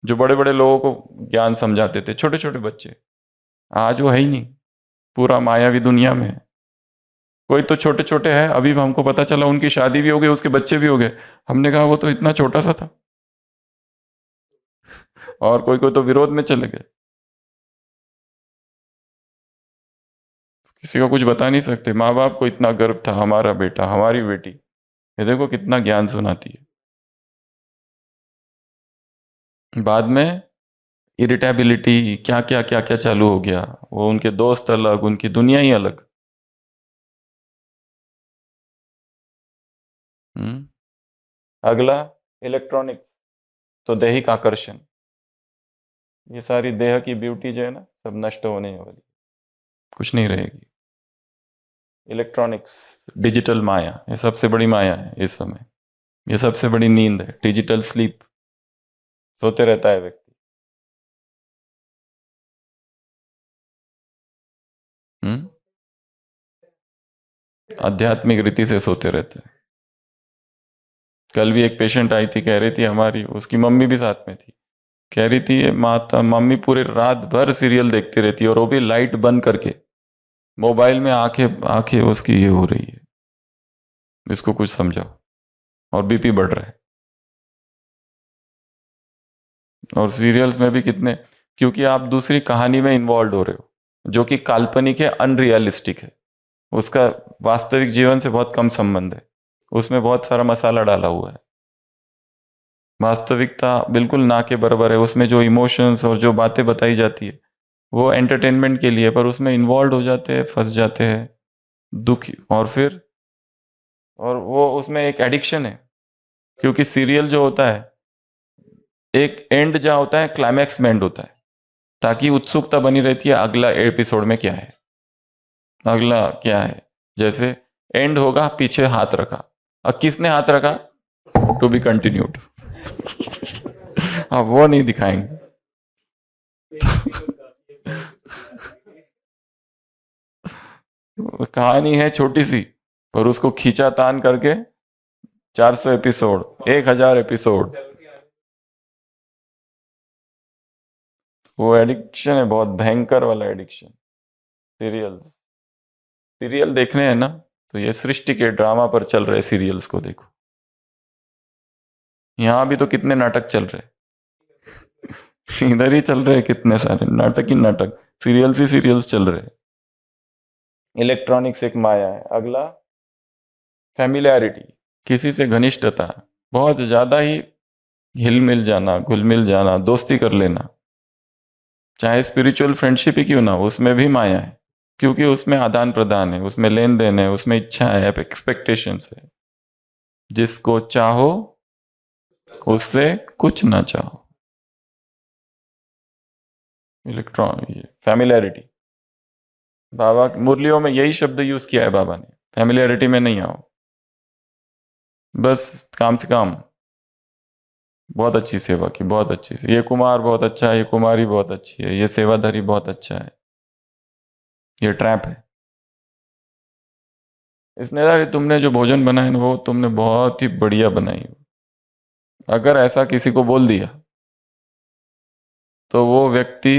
जो बड़े बड़े लोगों को ज्ञान समझाते थे, छोटे छोटे बच्चे, आज वो है ही नहीं, पूरा मायावी दुनिया में है। कोई तो छोटे छोटे हैं, अभी हमको पता चला उनकी शादी भी हो गई, उसके बच्चे भी हो गए। हमने कहा वो तो इतना छोटा सा था, और कोई कोई तो विरोध में चले गए। किसी को कुछ बता नहीं सकते। माँ बाप को इतना गर्व था, हमारा बेटा, हमारी बेटी, ये देखो कितना ज्ञान सुनाती है। बाद में इरिटेबिलिटी, क्या क्या चालू हो गया, वो उनके दोस्त अलग, उनकी दुनिया ही अलग। हम्म। अगला, इलेक्ट्रॉनिक्स, तो दैहिक आकर्षण, ये सारी देह की ब्यूटी जो है ना, सब नष्ट होने वाली, कुछ नहीं रहेगी। इलेक्ट्रॉनिक्स, डिजिटल माया, ये सबसे बड़ी माया है इस समय। ये सबसे बड़ी नींद है, डिजिटल स्लीप, सोते रहता है व्यक्ति। हम्म। आध्यात्मिक रीति से सोते रहते हैं। कल भी एक पेशेंट आई थी, कह रही थी, हमारी उसकी मम्मी भी साथ में थी, कह रही थी ये माता मम्मी पूरी रात भर सीरियल देखती रहती है, और वो भी लाइट बंद करके, मोबाइल में आंखें आंखें उसकी ये हो रही है, इसको कुछ समझाओ, और बीपी बढ़ रहा है। और सीरियल्स में भी कितने, क्योंकि आप दूसरी कहानी में इन्वॉल्व हो रहे हो, जो कि काल्पनिक है, अनरियलिस्टिक है, उसका वास्तविक जीवन से बहुत कम संबंध है, उसमें बहुत सारा मसाला डाला हुआ है। वास्तविकता बिल्कुल ना के बराबर है, उसमें जो इमोशंस और जो बातें बताई जाती है वो एंटरटेनमेंट के लिए, पर उसमें इन्वॉल्व हो जाते हैं, फंस जाते हैं, दुखी, और फिर, और वो उसमें एक एडिक्शन है। क्योंकि सीरियल जो होता है, एक एंड जहाँ होता है, क्लाइमैक्स में एंड होता है, ताकि उत्सुकता बनी रहती है अगला एपिसोड में क्या है, अगला क्या है। जैसे एंड होगा, पीछे हाथ रखा, अब किसने हाथ रखा, टू बी कंटिन्यूड। अब वो नहीं दिखाएंगे। कहानी है छोटी सी, पर उसको खींचा तान करके 400 एपिसोड, 1000 एपिसोड, वो एडिक्शन है, बहुत भयंकर वाला एडिक्शन। सीरियल्स, सीरियल देखने हैं ना, तो ये सृष्टि के ड्रामा पर चल रहे सीरियल्स को देखो। यहाँ भी तो कितने नाटक चल रहे हैं। इधर ही चल रहे हैं कितने सारे नाटक ही नाटक, सीरियल्स ही सीरियल्स चल रहे हैं। इलेक्ट्रॉनिक्स एक माया है। अगला, फैमिलियरिटी, किसी से घनिष्ठता, बहुत ज्यादा ही हिल मिल जाना, घुल मिल जाना, दोस्ती कर लेना, चाहे स्पिरिचुअल फ्रेंडशिप ही क्यों ना हो, उसमें भी माया है। क्योंकि उसमें आदान प्रदान है, उसमें लेन देन है, उसमें इच्छा है, एक्सपेक्टेशंस है। जिसको चाहो उससे कुछ ना चाहो। इलेक्ट्रॉन, ये फैमिलियरिटी। बाबा मुरलियों में यही शब्द यूज किया है बाबा ने, फैमिलियरिटी में नहीं आओ, बस काम से काम। बहुत अच्छी सेवा की, बहुत अच्छी से, ये कुमार बहुत अच्छा है, ये कुमारी बहुत अच्छी है, ये सेवाधारी बहुत अच्छा है, ये ट्रैप है। इसने यार तुमने जो भोजन बनाया ना, वो तुमने बहुत ही बढ़िया बनाई। अगर ऐसा किसी को बोल दिया तो वो व्यक्ति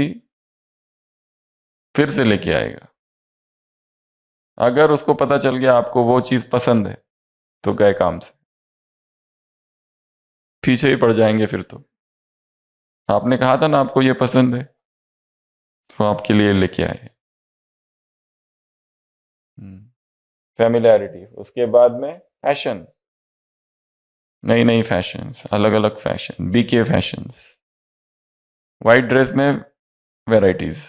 फिर से लेके आएगा। अगर उसको पता चल गया आपको वो चीज पसंद है, तो गए काम से, पीछे ही पड़ जाएंगे फिर तो। आपने कहा था ना आपको ये पसंद है, तो आपके लिए लेके आए। फैमिलियरिटी। उसके बाद में फैशन, नई नई फैशंस, अलग अलग fashion, B K fashions. White dress में varieties,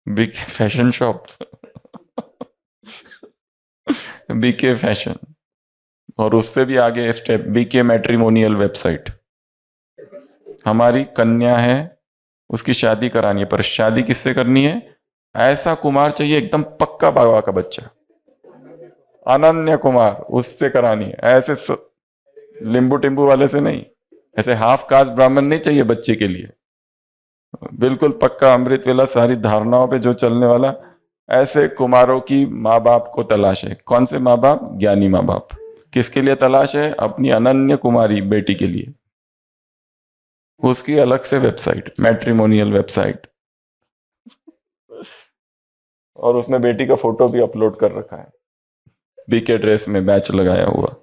B K fashion shop. B K fashion. और उससे भी आगे स्टेप, बीके मैट्रिमोनियल वेबसाइट। हमारी कन्या है, उसकी शादी करानी है, पर शादी किससे करनी है? ऐसा कुमार चाहिए एकदम पक्का बाबा का बच्चा, अनन्य कुमार, उससे करानी है। लिंबू टिम्बू वाले से नहीं, ऐसे हाफ कास्ट ब्राह्मण नहीं चाहिए बच्चे के लिए, बिल्कुल पक्का अमृत वेला सारी धारणाओं पे जो चलने वाला। ऐसे कुमारों की माँ बाप को तलाश है। कौन से माँ बाप? ज्ञानी माँ बाप। किसके लिए तलाश है? अपनी अनन्य कुमारी बेटी के लिए। उसकी अलग से वेबसाइट, मैट्रिमोनियल वेबसाइट, और उसमें बेटी का फोटो भी अपलोड कर रखा है, बीके ड्रेस में बैच लगाया हुआ।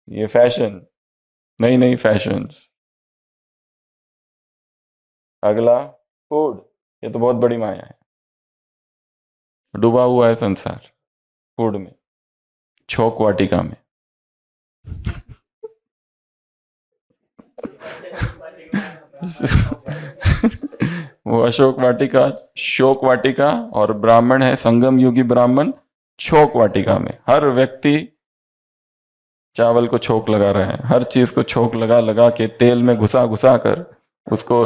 ये फैशन, नई नई फैशंस। अगला फूड, ये तो बहुत बड़ी माया है। डूबा हुआ है संसार फूड में, छोक वाटिका में। वो अशोक वाटिका, शोक वाटिका, और ब्राह्मण है संगम युगी ब्राह्मण, छोक वाटिका में। हर व्यक्ति चावल को छोक लगा रहा है, हर चीज को छोक लगा लगा के, तेल में घुसा घुसा कर उसको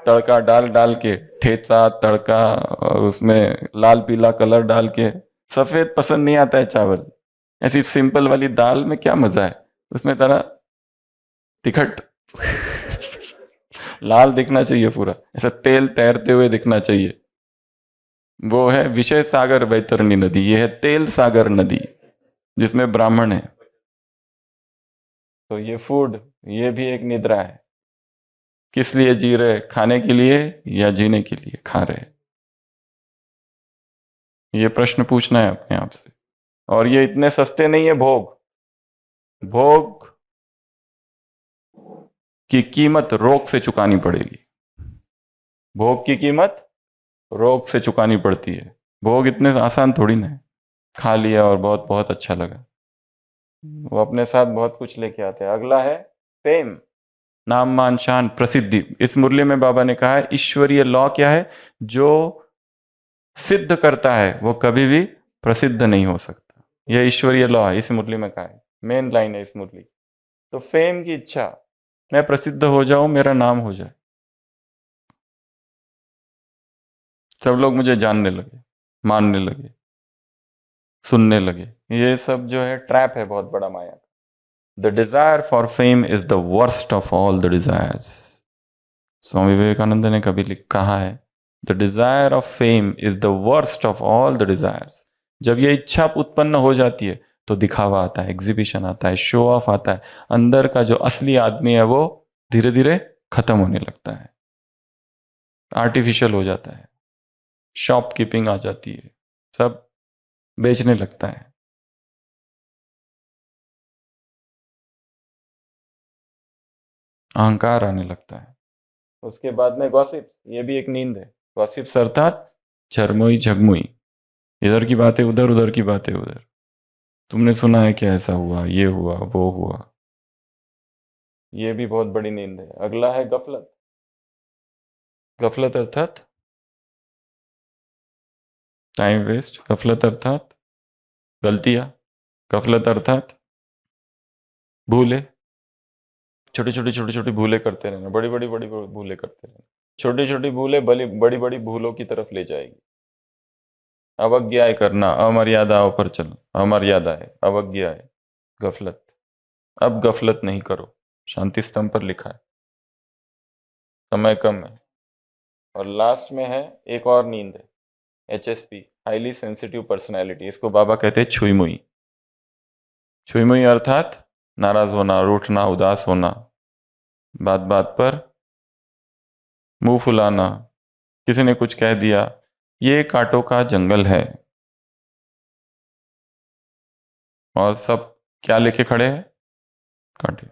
तड़का डाल डाल के, ठेचा तड़का, और उसमें लाल पीला कलर डाल के। सफेद पसंद नहीं आता है चावल, ऐसी सिंपल वाली दाल में क्या मजा है? उसमें तरह तिखट। लाल दिखना चाहिए पूरा, ऐसा तेल तैरते हुए दिखना चाहिए। वो है विषय सागर वैतरणी नदी, ये है तेल सागर नदी, जिसमें ब्राह्मण है। तो ये फूड, ये भी एक निद्रा है। किस लिए जी रहे? खाने के लिए या जीने के लिए खा रहे? ये प्रश्न पूछना है अपने आप से। और ये इतने सस्ते नहीं है भोग। भोग की कीमत रोग से चुकानी पड़ेगी। भोग की कीमत रोग से चुकानी पड़ती है। भोग इतने आसान थोड़ी ना है। खा लिया और बहुत बहुत अच्छा लगा, वो अपने साथ बहुत कुछ लेके आते हैं। अगला है फेम, नाम मान शान प्रसिद्धि। इस मुरली में बाबा ने कहा है ईश्वरीय लॉ क्या है? जो सिद्ध करता है वो कभी भी प्रसिद्ध नहीं हो सकता। यह ईश्वरीय लॉ है, इस मुरली में कहा है, मेन लाइन है इस मुरली। तो फेम की इच्छा, मैं प्रसिद्ध हो जाऊं, मेरा नाम हो जाए, सब लोग मुझे जानने लगे, मानने लगे, सुनने लगे। ये सब जो है ट्रैप है बहुत बड़ा माया। The desire for fame is the worst of all the desires. Swami Vivekananda ने कभी कहा है, the desire of fame is the worst of all the desires. जब ये इच्छा उत्पन्न हो जाती है तो दिखावा आता है, एग्जीबिशन आता है, शो ऑफ आता है। अंदर का जो असली आदमी है वो धीरे धीरे खत्म होने लगता है, आर्टिफिशियल हो जाता है, शॉपकीपिंग आ जाती है, सब बेचने लगता है, अहंकार आने लगता है। उसके बाद में गॉसिप्स, ये भी एक नींद है। गॉसिप्स अर्थात झरमोई झगमुई, इधर की बातें उधर, उधर की बातें उधर। तुमने सुना है कि ऐसा हुआ, ये हुआ, वो हुआ। ये भी बहुत बड़ी नींद है। अगला है गफलत। गफलत अर्थात टाइम वेस्ट, गफलत अर्थात गलतियां, गफलत अर्थात भूले, छोटी छोटी भूले करते रहना, बड़ी बड़ी भूले करते रहना। छोटी छोटी भूले बड़ी बड़ी भूलों की तरफ ले जाएगी। अवज्ञाएं करना, अमर्यादाओं पर चलना, अमर्यादा है, अवज्ञा है, गफलत। अब गफलत नहीं करो, शांति स्तंभ पर लिखा है। समय कम है। और लास्ट में है एक और नींद है, HSP, हाईली सेंसिटिव पर्सनैलिटी। इसको बाबा कहते हैं छुई मुई। छुई मुई अर्थात नाराज होना, रूठना, उदास होना, बात बात पर मुंह फुलाना, किसी ने कुछ कह दिया। ये कांटों का जंगल है और सब क्या लेके खड़े हैं? कांटे।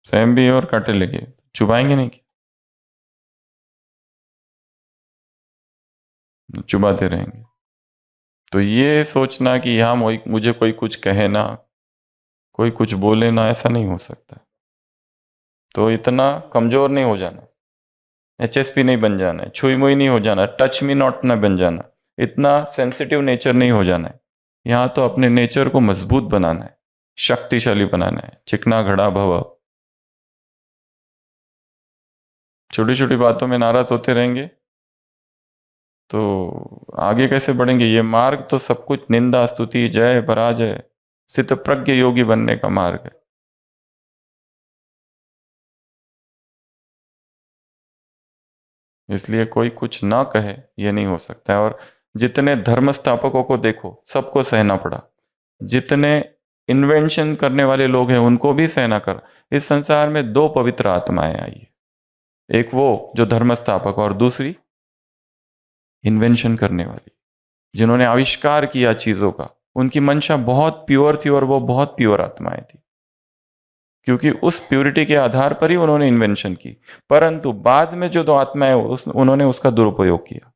स्वयं भी और कांटे लेके चुभाएंगे नहीं क्या? चुभाते रहेंगे। तो ये सोचना कि यहाँ मुझे कोई कुछ कहे ना, कोई कुछ बोले ना, ऐसा नहीं हो सकता। तो इतना कमजोर नहीं हो जाना, HSP नहीं बन जाना है, छुई मुई नहीं हो जाना, टच मी नॉट ना बन जाना, इतना सेंसिटिव नेचर नहीं हो जाना है। यहाँ तो अपने नेचर को मजबूत बनाना है, शक्तिशाली बनाना है, चिकना घड़ा भव। छोटी छोटी बातों में नाराज होते रहेंगे तो आगे कैसे बढ़ेंगे? ये मार्ग तो सब कुछ निंदा स्तुति जय पराजय, स्थित प्रज्ञ योगी बनने का मार्ग है। इसलिए कोई कुछ ना कहे ये नहीं हो सकता है। और जितने धर्म स्थापकों को देखो, सबको सहना पड़ा। जितने इन्वेंशन करने वाले लोग हैं उनको भी सहना कर। इस संसार में दो पवित्र आत्माएं आई है, एक वो जो धर्म स्थापक, और दूसरी इन्वेंशन करने वाली, जिन्होंने आविष्कार किया चीजों का। उनकी मंशा बहुत प्योर थी और वो बहुत प्योर आत्माएं थी, क्योंकि उस प्योरिटी के आधार पर ही उन्होंने इन्वेंशन की। परंतु बाद में जो दो आत्माएं उन्होंने उसका दुरुपयोग किया,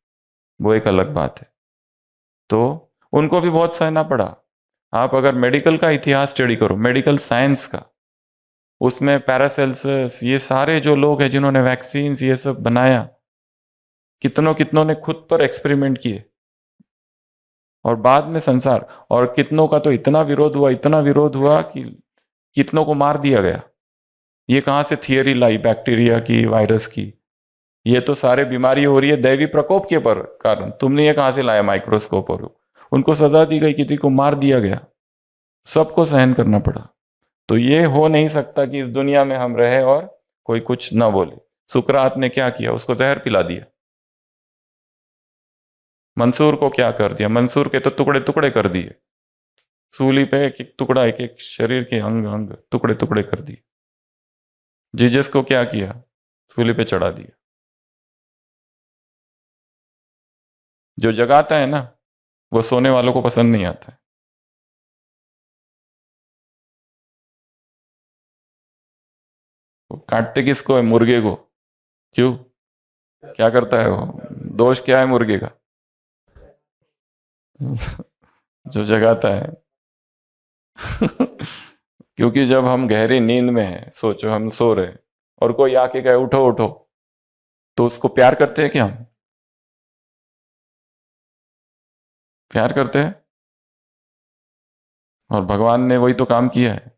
वो एक अलग बात है। तो उनको भी बहुत सहना पड़ा। आप अगर मेडिकल का इतिहास स्टडी करो, मेडिकल साइंस का, उसमें पैरासेल्सस, ये सारे जो लोग हैं जिन्होंने वैक्सीन ये सब बनाया, कितनों कितनों ने खुद पर एक्सपेरिमेंट किए, और बाद में संसार, और कितनों का तो इतना विरोध हुआ, इतना विरोध हुआ कि कितनों को मार दिया गया। ये कहां से थियरी लाई बैक्टीरिया की, वायरस की? ये तो सारे बीमारी हो रही है दैवी प्रकोप के पर कारण, तुमने ये कहां से लाया माइक्रोस्कोप? और उनको सजा दी गई, किसी को मार दिया गया, सबको सहन करना पड़ा। तो ये हो नहीं सकता कि इस दुनिया में हम रहे और कोई कुछ ना बोले। सुकरात ने क्या किया? उसको जहर पिला दिया। मंसूर को क्या कर दिया? मंसूर के तो टुकड़े टुकड़े कर दिए, सूली पे एक एक टुकड़ा, एक एक शरीर के अंग अंग टुकड़े टुकड़े कर दिए। जीजस को क्या किया? सूली पे चढ़ा दिया। जो जगाता है ना, वो सोने वालों को पसंद नहीं आता है। वो काटते किसको है? मुर्गे को। क्यों? क्या करता है वो? दोष क्या है मुर्गे का? जो जगाता है। क्योंकि जब हम गहरी नींद में हैं, सोचो हम सो रहे हैं और कोई आके कहे उठो उठो, तो उसको प्यार करते हैं क्या हम? प्यार करते हैं। और भगवान ने वही तो काम किया है।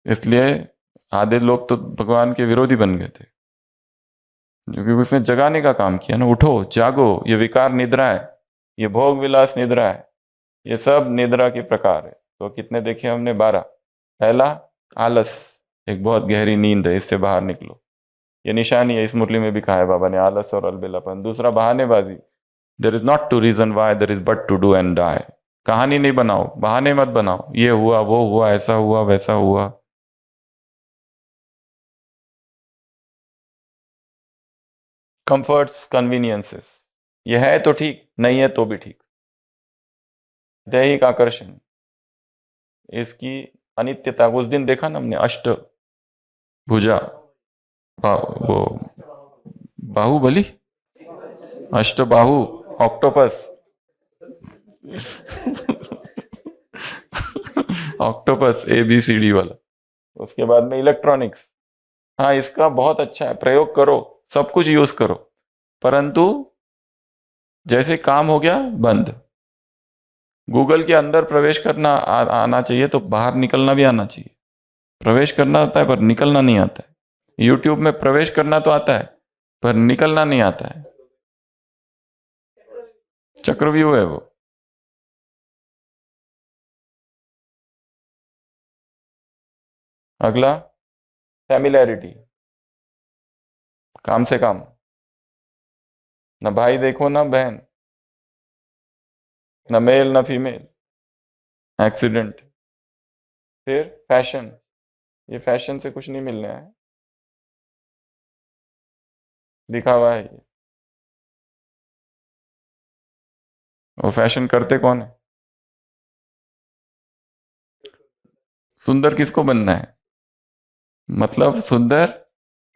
इसलिए आधे लोग तो भगवान के विरोधी बन गए थे, क्योंकि उसने जगाने का काम किया ना। उठो, जागो, ये विकार निद्रा है, ये भोग विलास निद्रा है, ये सब निद्रा के प्रकार है। तो कितने देखे हमने? 12। पहला, आलस, एक बहुत गहरी नींद है, इससे बाहर निकलो। ये निशानी है, इस मुरली में भी कहा है बाबा ने, आलस और अलबेलापन। दूसरा, बहानेबाजी, there is not to reason why, there is but to do and die. कहानी नहीं बनाओ, बहाने मत बनाओ, ये हुआ वो हुआ, ऐसा हुआ वैसा हुआ। कंफर्ट्स, कन्वीनियंसेस, ये है तो ठीक, नहीं है तो भी ठीक। दैहिक आकर्षण, इसकी अनित्यता। उस दिन देखा ना हमने, अष्ट भुजा, वो बाहुबली, अष्टबाहु ऑक्टोपस। ऑक्टोपस ABCD वाला। उसके बाद में इलेक्ट्रॉनिक्स। हाँ, इसका बहुत अच्छा है, प्रयोग करो, सब कुछ यूज करो, परंतु जैसे काम हो गया बंद। गूगल के अंदर प्रवेश करना आना चाहिए, तो बाहर निकलना भी आना चाहिए। प्रवेश करना आता है पर निकलना नहीं आता है। यूट्यूब में प्रवेश करना तो आता है पर निकलना नहीं आता है। चक्रव्यूह है वो। अगला, फैमिलैरिटी, काम से काम, ना भाई देखो ना बहन, ना मेल ना फीमेल, एक्सीडेंट। फिर फैशन, ये फैशन से कुछ नहीं मिलना है, दिखावा है ये। और फैशन करते कौन है? सुंदर किसको बनना है? मतलब सुंदर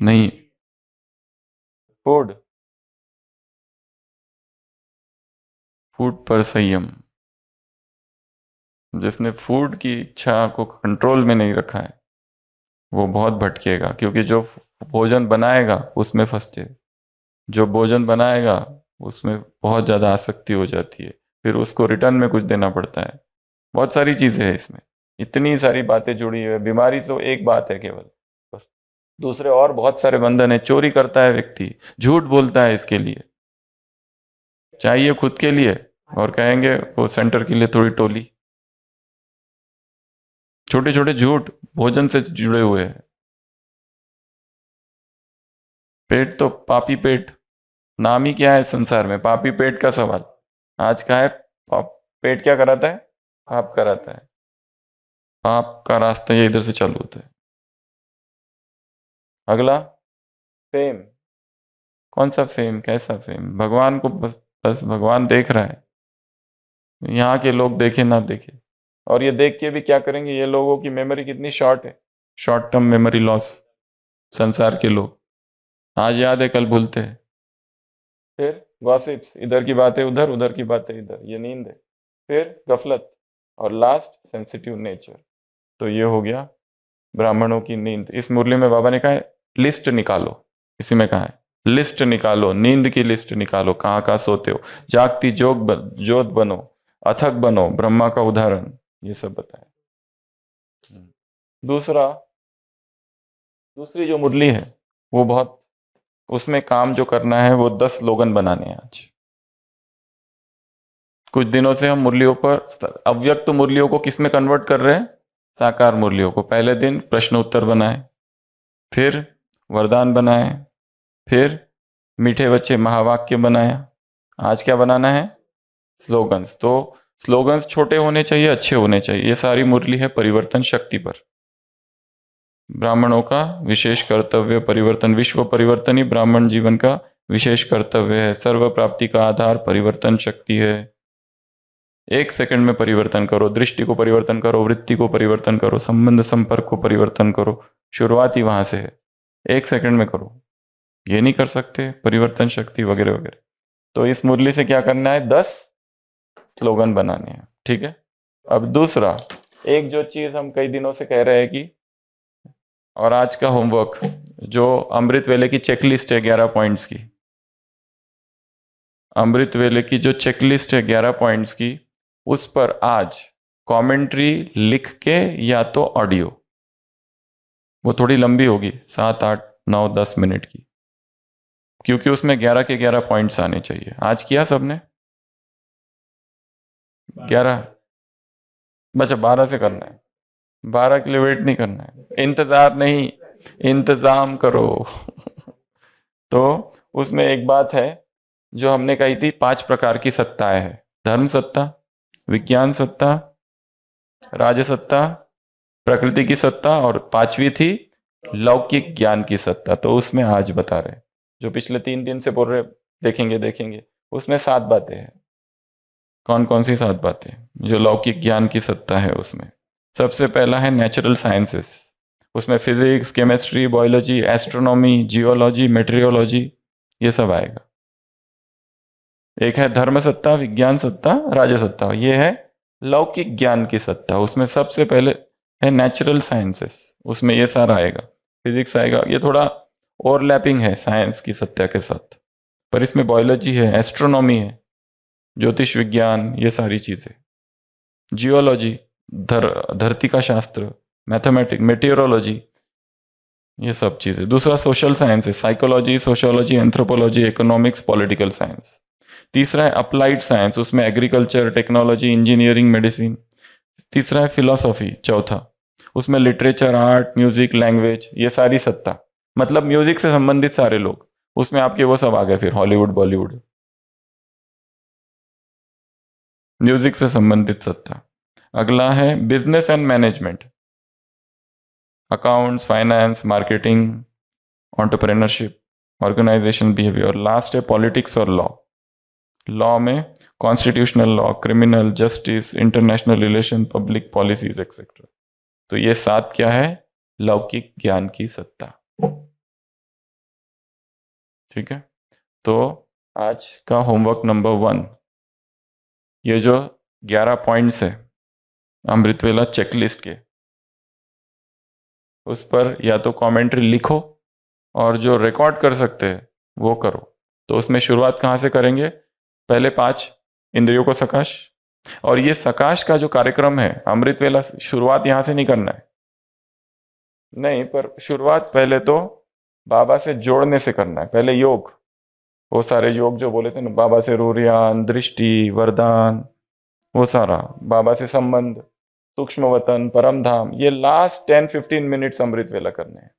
नहीं, फूड, फूड पर संयम। जिसने फूड की इच्छा को कंट्रोल में नहीं रखा है वो बहुत भटकेगा, क्योंकि जो भोजन बनाएगा उसमें फंसते, जो भोजन बनाएगा उसमें बहुत ज़्यादा आसक्ति हो जाती है, फिर उसको रिटर्न में कुछ देना पड़ता है। बहुत सारी चीज़ें हैं इसमें, इतनी सारी बातें जुड़ी हुई है। बीमारी तो एक बात है केवल, पर दूसरे और बहुत सारे बंधन है। चोरी करता है व्यक्ति, झूठ बोलता है इसके लिए, चाहिए खुद के लिए और कहेंगे वो सेंटर के लिए थोड़ी टोली। छोटे छोटे झूठ भोजन से जुड़े हुए हैं। पेट तो पापी पेट, नाम ही क्या है संसार में, पापी पेट का सवाल। आज का है पेट क्या कराता है? पाप कराता है। पाप का रास्ता ये इधर से चालू होता है। अगला, फेम। कौन सा फेम, कैसा फेम? भगवान को बस, बस भगवान देख रहा है, यहाँ के लोग देखे ना देखे। और ये देख के भी क्या करेंगे? ये लोगों की मेमोरी कितनी शॉर्ट है, शॉर्ट टर्म मेमोरी लॉस। संसार के लोग आज याद है कल भूलते हैं। फिर गॉसिप्स, इधर की बातें उधर, उधर की बातें इधर, ये नींद है। फिर गफलत, और लास्ट सेंसिटिव नेचर। तो ये हो गया ब्राह्मणों की नींद। इस मुरली में बाबा ने कहा है लिस्ट निकालो, इसी में कहा है लिस्ट निकालो, नींद की लिस्ट निकालो, कहाँ कहाँ सोते हो, जागती जोत बनो, अथक बनो, ब्रह्मा का उदाहरण, ये सब बताया। दूसरा, दूसरी जो मुरली है वो बहुत, उसमें काम जो करना है वो 10 स्लोगन बनाने हैं आज। कुछ दिनों से हम मुरलियों पर, अव्यक्त मुरलियों को किस में कन्वर्ट कर रहे हैं? साकार मुरलियों को। पहले दिन प्रश्न उत्तर बनाए, फिर वरदान बनाए, फिर मीठे बच्चे महावाक्य बनाया। आज क्या बनाना है? स्लोगन्स। तो स्लोगन्स छोटे होने चाहिए, अच्छे होने चाहिए। ये सारी मुरली है परिवर्तन शक्ति पर। ब्राह्मणों का विशेष कर्तव्य परिवर्तन, विश्व परिवर्तन ही ब्राह्मण जीवन का विशेष कर्तव्य है। सर्व प्राप्ति का आधार परिवर्तन शक्ति है। 1 सेकंड में परिवर्तन करो, दृष्टि को परिवर्तन करो, वृत्ति को परिवर्तन करो, संबंध संपर्क को परिवर्तन करो। शुरुआत ही वहां से है, 1 सेकंड में करो। ये नहीं कर सकते परिवर्तन शक्ति वगैरह वगैरह। तो इस मुरली से क्या करना है? 10 स्लोगन बनाने हैं, ठीक है। अब दूसरा, एक जो चीज हम कई दिनों से कह रहे हैं कि, और आज का होमवर्क, जो अमृत वेले की चेकलिस्ट है 11 पॉइंट्स की, अमृत वेले की जो चेकलिस्ट है 11 पॉइंट्स की, उस पर आज कमेंट्री लिख के या तो ऑडियो, वो थोड़ी लंबी होगी, 7 8 9 10 मिनट की, क्योंकि उसमें 11 के 11 पॉइंट्स आने चाहिए। आज किया सबने? 11? बच्चा 12 से करना है, 12 के लिए वेट नहीं करना है, इंतजार नहीं, इंतजाम करो। तो उसमें एक बात है जो हमने कही थी, 5 प्रकार की सत्ताएं हैं। धर्म सत्ता, विज्ञान सत्ता, राजसत्ता, प्रकृति की सत्ता, और 5वीं थी लौकिक ज्ञान की सत्ता। तो उसमें आज बता रहे, जो पिछले 3 दिन से बोल रहे, देखेंगे देखेंगे, उसमें 7 बातें हैं। कौन कौन सी 7 बातें? जो लौकिक ज्ञान की सत्ता है उसमें सबसे पहला है नेचुरल साइंसेस। उसमें physics, chemistry, biology, astronomy, geology, meteorology, ये सब आएगा। एक है धर्म सत्ता, विज्ञान सत्ता, राजसत्ता, ये है लौकिक ज्ञान की सत्ता। उसमें सबसे पहले है नेचुरल साइंसेस, उसमें ये सारा आएगा। फिजिक्स आएगा, ये थोड़ा ओवरलैपिंग है साइंस की सत्ता के साथ, पर इसमें बायोलॉजी है, एस्ट्रोनॉमी है, ज्योतिष विज्ञान, ये सारी चीजें। जियोलॉजी, धरती का शास्त्र, मैथमेटिक्स, मेटीरियोलॉजी, ये सब चीज़ें। दूसरा सोशल साइंस है, psychology, sociology, anthropology, economics, political science. तीसरा है अप्लाइड साइंस, उसमें एग्रीकल्चर, टेक्नोलॉजी, इंजीनियरिंग, मेडिसिन। तीसरा है फिलोसॉफी, चौथा, उसमें लिटरेचर, आर्ट, म्यूजिक, लैंग्वेज, ये सारी सत्ता, मतलब म्यूजिक से संबंधित सारे लोग, उसमें आपके वो सब आ गए फिर, हॉलीवुड, बॉलीवुड, म्यूजिक से संबंधित सत्ता। अगला है business and management, accounts, finance, marketing, entrepreneurship, organisation behaviour. Last है पॉलिटिक्स और लॉ। लॉ में constitutional law, criminal justice, international relation, public policies etcetera. तो ये 7 क्या है? लौकिक ज्ञान की सत्ता। ठीक है, तो आज का होमवर्क नंबर 1, ये जो 11 पॉइंट्स है अमृतवेला चेकलिस्ट के, उस पर या तो कमेंट्री लिखो और जो रिकॉर्ड कर सकते हैं वो करो। तो उसमें शुरुआत कहाँ से करेंगे? पहले 5 इंद्रियों को सकाश, और ये सकाश का जो कार्यक्रम है अमृतवेला, शुरुआत यहाँ से नहीं करना है, नहीं, पर शुरुआत पहले तो बाबा से जोड़ने से करना है। पहले योग, वो सारे योग जो बोले थे ना, बाबा से रूरियान, दृष्टि, वरदान, वो सारा बाबा से संबंध, सूक्ष्म वतन, परम धाम, ये लास्ट 10-15 मिनट्स अमृत वेला करने हैं।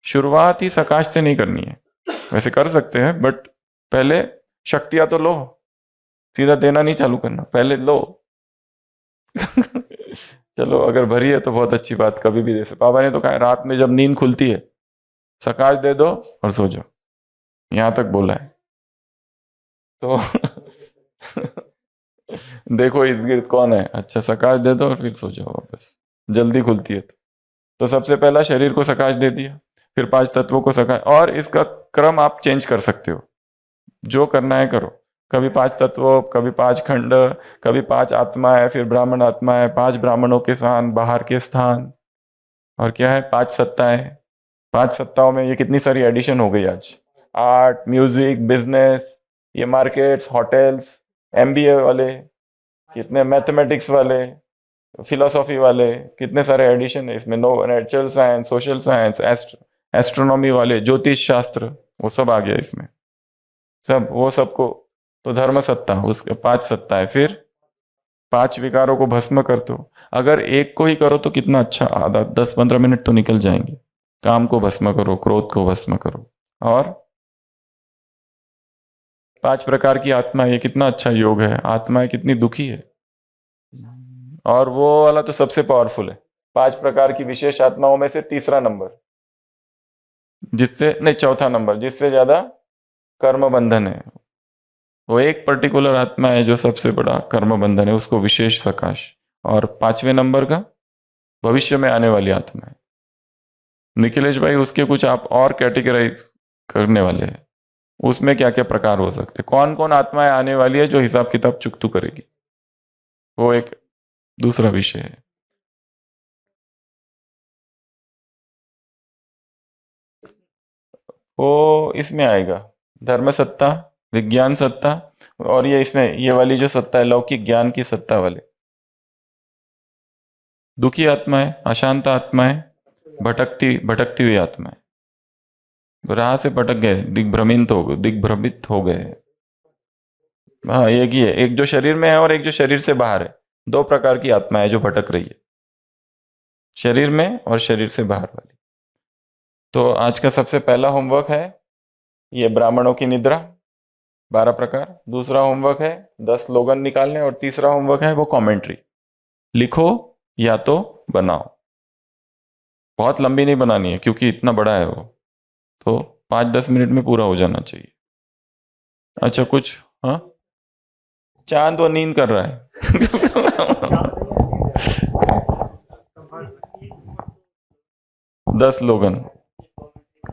शुरुआत ही सकाश से नहीं करनी है, वैसे कर सकते हैं बट पहले शक्तियां तो लो, सीधा देना नहीं चालू करना, पहले लो। चलो अगर भरी है तो बहुत अच्छी बात, कभी भी दे सकते। बाबा ने तो कहा रात में जब नींद खुलती है सकाश दे दो और सो जाओ, यहां तक बोला है। तो देखो इर्द गिर्द कौन है, अच्छा सकाश दे दो और फिर सो जाओ वापस, जल्दी खुलती है। तो सबसे पहला शरीर को सकाश दे दिया, फिर 5 तत्वों को सकाश, और इसका क्रम आप चेंज कर सकते हो, जो करना है करो। कभी 5 तत्व, कभी 5 खंड, कभी 5 आत्मा है, फिर ब्राह्मण आत्मा है, 5 ब्राह्मणों के स्थान, बाहर के स्थान, और क्या है 5 सत्ताएं। 5 सत्ताओं में ये कितनी सारी एडिशन हो गई आज, आर्ट, म्यूजिक, बिजनेस, ये मार्केट्स, होटल्स, एमबीए वाले, कितने मैथमेटिक्स वाले, फिलोसॉफी वाले, कितने सारे एडिशन है इसमें, no natural science, social science, astronomy वाले, ज्योतिष शास्त्र, वो सब आ गया इसमें, सब वो सबको। तो धर्म सत्ता, उसके 5 सत्ता है। फिर 5 विकारों को भस्म कर दो। अगर एक को ही करो तो कितना अच्छा, आधा 10-15 मिनट तो निकल जाएंगे। काम को भस्म करो, क्रोध को भस्म करो, और 5 प्रकार की आत्मा, ये कितना अच्छा योग है। आत्माएं कितनी दुखी है, और वो वाला तो सबसे पावरफुल है, 5 प्रकार की विशेष आत्माओं में से तीसरा नंबर, जिससे नहीं चौथा नंबर, जिससे ज्यादा कर्म बंधन है। वो एक पर्टिकुलर आत्मा है जो सबसे बड़ा कर्म बंधन है, उसको विशेष सकाश। और 5वें नंबर का भविष्य में आने वाली आत्मा है। निखिलेश भाई उसके कुछ आप और कैटेगराइज करने वाले हैं, उसमें क्या क्या प्रकार हो सकते, कौन कौन आत्माएं आने वाली है जो हिसाब किताब चुकतू करेगी, वो एक दूसरा विषय है। वो इसमें आएगा, धर्म सत्ता, विज्ञान सत्ता, और ये इसमें ये वाली जो सत्ता है लौकिक ज्ञान की सत्ता वाले, दुखी आत्माएं, अशांत आत्माएं, भटकती भटकती हुई आत्माएं, राह से भटक गए, दिग्भ्रमित हो गए। हाँ एक ही है, एक जो शरीर में है और एक जो शरीर से बाहर है, 2 प्रकार की आत्मा है जो भटक रही है, शरीर में और शरीर से बाहर वाली। तो आज का सबसे पहला होमवर्क है ये ब्राह्मणों की निद्रा, 12 प्रकार। दूसरा होमवर्क है 10 स्लोगन निकालने, और तीसरा होमवर्क है वो कमेंट्री लिखो या तो बनाओ। बहुत लंबी नहीं बनानी है क्योंकि इतना बड़ा है वो, तो 5-10 मिनट में पूरा हो जाना चाहिए। अच्छा कुछ, हाँ, चांद वो नींद कर रहा है। 10 स्लोगन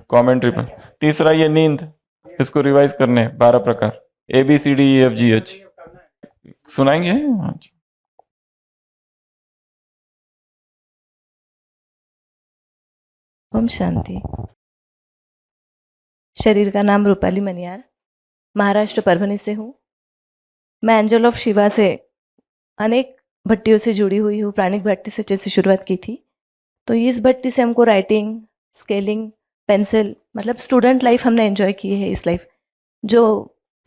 कमेंट्री पर। तीसरा ये नींद, इसको रिवाइज करने 12 प्रकार, ABCDEFGH सुनाएंगे। अच्छा। ओम शांति। शरीर का नाम रूपाली मनियार, महाराष्ट्र परभनी से हूँ। मैं एंजल ऑफ शिवा से अनेक भट्टियों से जुड़ी हुई हूँ। प्राणिक भट्टी से जैसे शुरुआत की थी, तो इस भट्टी से हमको राइटिंग, स्केलिंग, पेंसिल, मतलब स्टूडेंट लाइफ हमने एंजॉय की है। इस लाइफ जो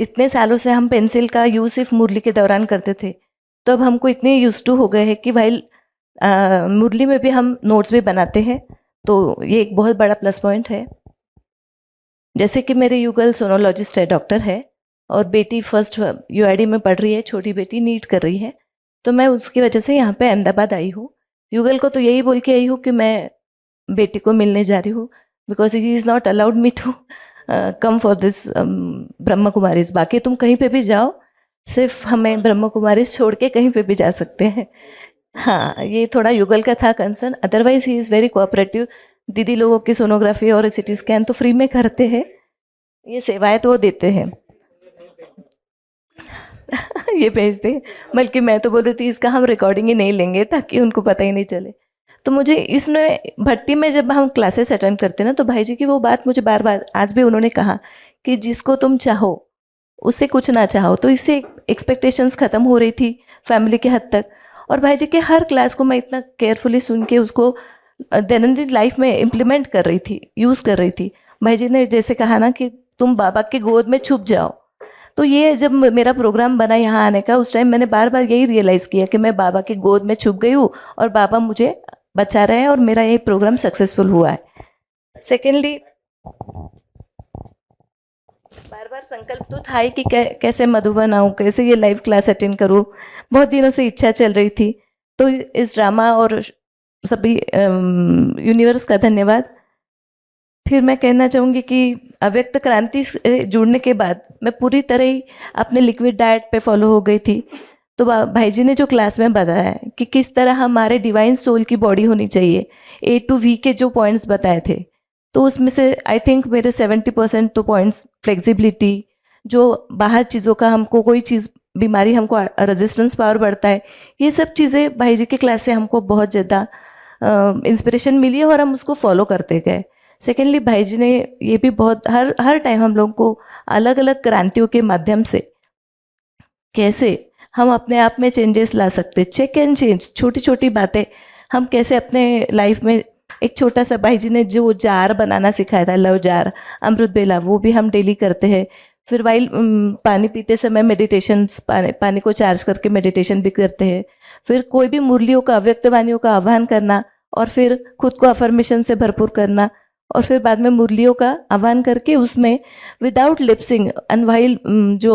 इतने सालों से हम पेंसिल का यूज़ सिर्फ मुरली के दौरान करते थे, तो अब हमको इतने यूज टू हो गए हैं कि भाई मुरली में भी हम नोट्स भी बनाते हैं, तो ये एक बहुत बड़ा प्लस पॉइंट है। जैसे कि मेरे युगल सोनोलॉजिस्ट है, डॉक्टर है, और बेटी फर्स्ट यूआईडी में पढ़ रही है, छोटी बेटी नीट कर रही है, तो मैं उसकी वजह से यहाँ पे अहमदाबाद आई हूँ। युगल को तो यही बोल के आई हूँ कि मैं बेटी को मिलने जा रही हूँ, because he is not allowed me to come for this Brahma Kumaris. बाकी तुम कहीं पे भी जाओ, सिर्फ हमें ब्रह्म कुमारीज छोड़ के कहीं पे भी जा सकते हैं। हाँ, ये थोड़ा युगल का था concern, otherwise he is very cooperative. दीदी लोगों की सोनोग्राफी और सिटी स्कैन तो फ्री में करते हैं, ये सेवाएं तो वो देते हैं। ये भेजते हैं, बल्कि मैं तो बोल रही थी इसका हम रिकॉर्डिंग ही नहीं लेंगे ताकि उनको पता ही नहीं चले। तो मुझे इसमें भट्टी में जब हम क्लासेस अटेंड करते हैं ना, तो भाई जी की वो बात मुझे बार बार आज भी उन्होंने कहा कि जिसको तुम चाहो उससे कुछ ना चाहो, तो इससे एक्सपेक्टेशंस ख़त्म हो रही थी फैमिली के हद तक। और भाई जी के हर क्लास को मैं इतना केयरफुली सुन के उसको दैनंदिन लाइफ में इम्प्लीमेंट कर रही थी, यूज़ कर रही थी। भाई जी ने जैसे कहा ना कि तुम बाबा के गोद में छुप जाओ, तो ये जब मेरा प्रोग्राम बना यहाँ आने का, उस टाइम मैंने बार बार यही रियलाइज़ किया कि मैं बाबा के गोद में छुप गई हूँ और बाबा मुझे बचा रहे हैं, और मेरा ये प्रोग्राम सक्सेसफुल हुआ है। सेकेंडली, बार बार संकल्प तो था ही कि कैसे मधुबन आऊँ, कैसे ये लाइव क्लास अटेंड करूँ, बहुत दिनों से इच्छा चल रही थी। तो इस ड्रामा और सभी यूनिवर्स का धन्यवाद। फिर मैं कहना चाहूँगी कि अव्यक्त क्रांति से जुड़ने के बाद मैं पूरी तरह ही अपने लिक्विड डाइट पे फॉलो हो गई थी। तो भाई जी ने जो क्लास में बताया कि किस तरह हमारे डिवाइन सोल की बॉडी होनी चाहिए, A to V के जो पॉइंट्स बताए थे, तो उसमें से आई थिंक मेरे 70% तो पॉइंट्स, फ्लेक्सिबिलिटी, जो बाहर चीज़ों का हमको कोई चीज़ बीमारी हमको रेजिस्टेंस पावर बढ़ता है, ये सब चीज़ें भाई जी की क्लास से हमको बहुत ज़्यादा इंस्पिरेशन मिली है और हम उसको फॉलो करते गए। सेकेंडली, भाई जी ने ये भी बहुत हर टाइम हम लोगों को अलग अलग क्रांतियों के माध्यम से कैसे हम अपने आप में चेंजेस ला सकते, चेक एंड चेंज, छोटी छोटी बातें हम कैसे अपने लाइफ में, एक छोटा सा भाई जी ने जो जार बनाना सिखाया था, लव जार, अमृत बेला, वो भी हम डेली करते हैं। फिर वाइल पानी पीते समय मेडिटेशंस, पानी को चार्ज करके मेडिटेशन भी करते हैं। फिर कोई भी मुरलियों का, अव्यक्त वाणियों का आह्वान करना, और फिर खुद को अफर्मेशन से भरपूर करना, और फिर बाद में मुरलियों का आह्वान करके उसमें विदाउट लिपसिंग एंड वाइल जो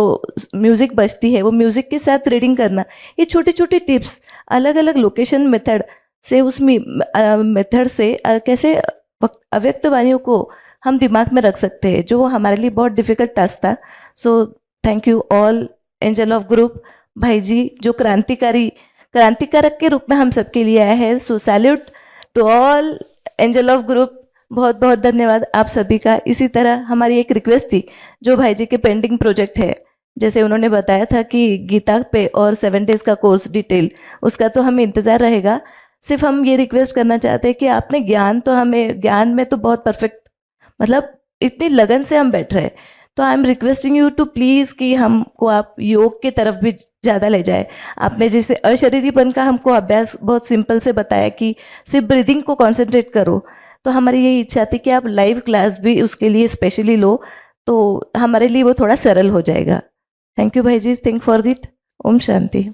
म्यूज़िक बजती है वो म्यूज़िक के साथ रीडिंग करना। ये छोटी छोटी टिप्स अलग अलग लोकेशन मेथड से, उस मेथड से कैसे अव्यक्त वाणियों को हम दिमाग में रख सकते हैं, जो हमारे लिए बहुत डिफ़िकल्ट टास्क था। So thank you all angel of group, भाई जी जो क्रांतिकारक के रूप में हम सबके लिए आए हैं। So salute to all angel of group, बहुत बहुत धन्यवाद आप सभी का। इसी तरह हमारी एक रिक्वेस्ट थी, जो भाई जी के पेंडिंग प्रोजेक्ट है, जैसे उन्होंने बताया था कि गीता पे और 7 डेज़ का कोर्स डिटेल, उसका तो हमें इंतज़ार रहेगा। सिर्फ हम ये रिक्वेस्ट करना चाहते हैं कि आपने ज्ञान तो हमें, ज्ञान में तो बहुत परफेक्ट, मतलब इतनी लगन से हम बैठ रहे हैं, तो I am requesting you to please कि हमको आप योग के तरफ भी ज़्यादा ले जाए। आपने जैसे अशरीरीपन का हमको अभ्यास बहुत सिंपल से बताया कि सिर्फ ब्रीदिंग को कॉन्सेंट्रेट करो, तो हमारी यही इच्छा थी कि आप लाइव क्लास भी उसके लिए स्पेशली लो, तो हमारे लिए वो थोड़ा सरल हो जाएगा। थैंक यू भाई जी, think for it. Om Shanti.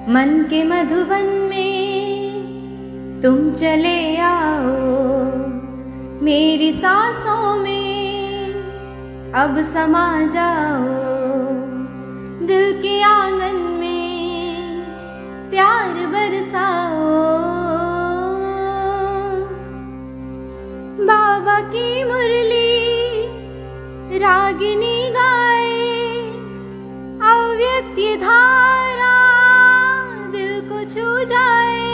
मन के मधुबन में तुम चले आओ, मेरी सांसों में अब समा जाओ, दिल के आंगन में प्यार बरसाओ, बाबा की मुरली रागिनी गाए, अव्यक्त ये धारा दिल को छू जाए,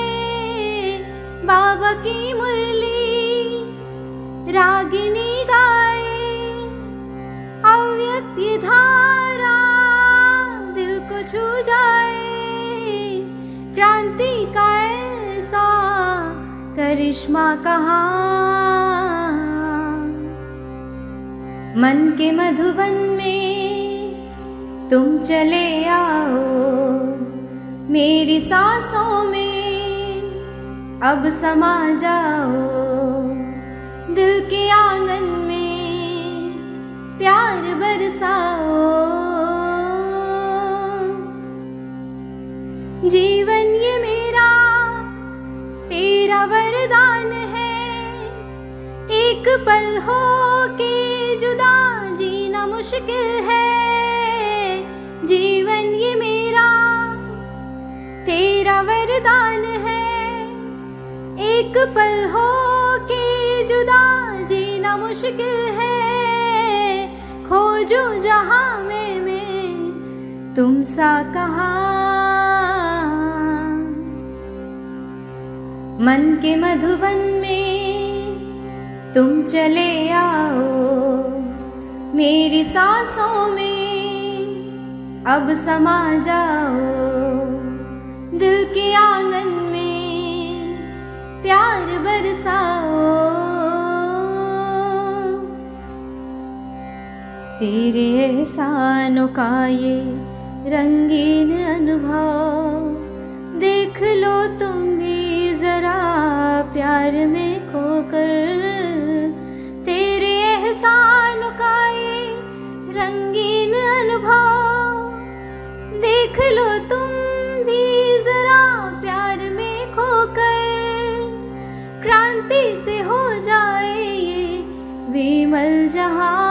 बाबा की मुरली रागिनी गाए, अव्यक्त ये धारा दिल को छू जाए, क्रांति का ऐसा करिश्मा कहाँ, मन के मधुबन में तुम चले आओ मेरी सांसों में, अब समा जाओ दिल के आंगन में, प्यार बरसाओ। जीवन ये मेरा तेरा वरदान है, एक पल हो के जुदा जीना मुश्किल है। जीवन ये मेरा तेरा वरदान है, एक पल हो के जुदा जीना मुश्किल है। खोजूं जहां में तुम सा कहाँ, मन के मधुबन में तुम चले आओ मेरी सांसों में, अब समा जाओ दिल के आंगन में, प्यार बरसाओ। तेरे एहसानों का ये रंगीन अनुभव देख लो तुम भी जरा प्यार में खोकर। तेरे एहसानों का ये रंगीन अनुभव देख लो तुम भी जरा प्यार में खोकर। क्रांति से हो जाए ये विमल जहां,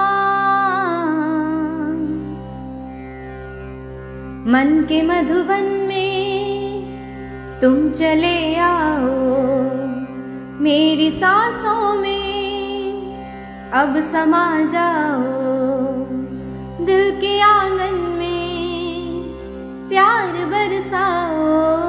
मन के मधुबन में तुम चले आओ मेरी सांसों में, अब समा जाओ दिल के आंगन में, प्यार बरसाओ।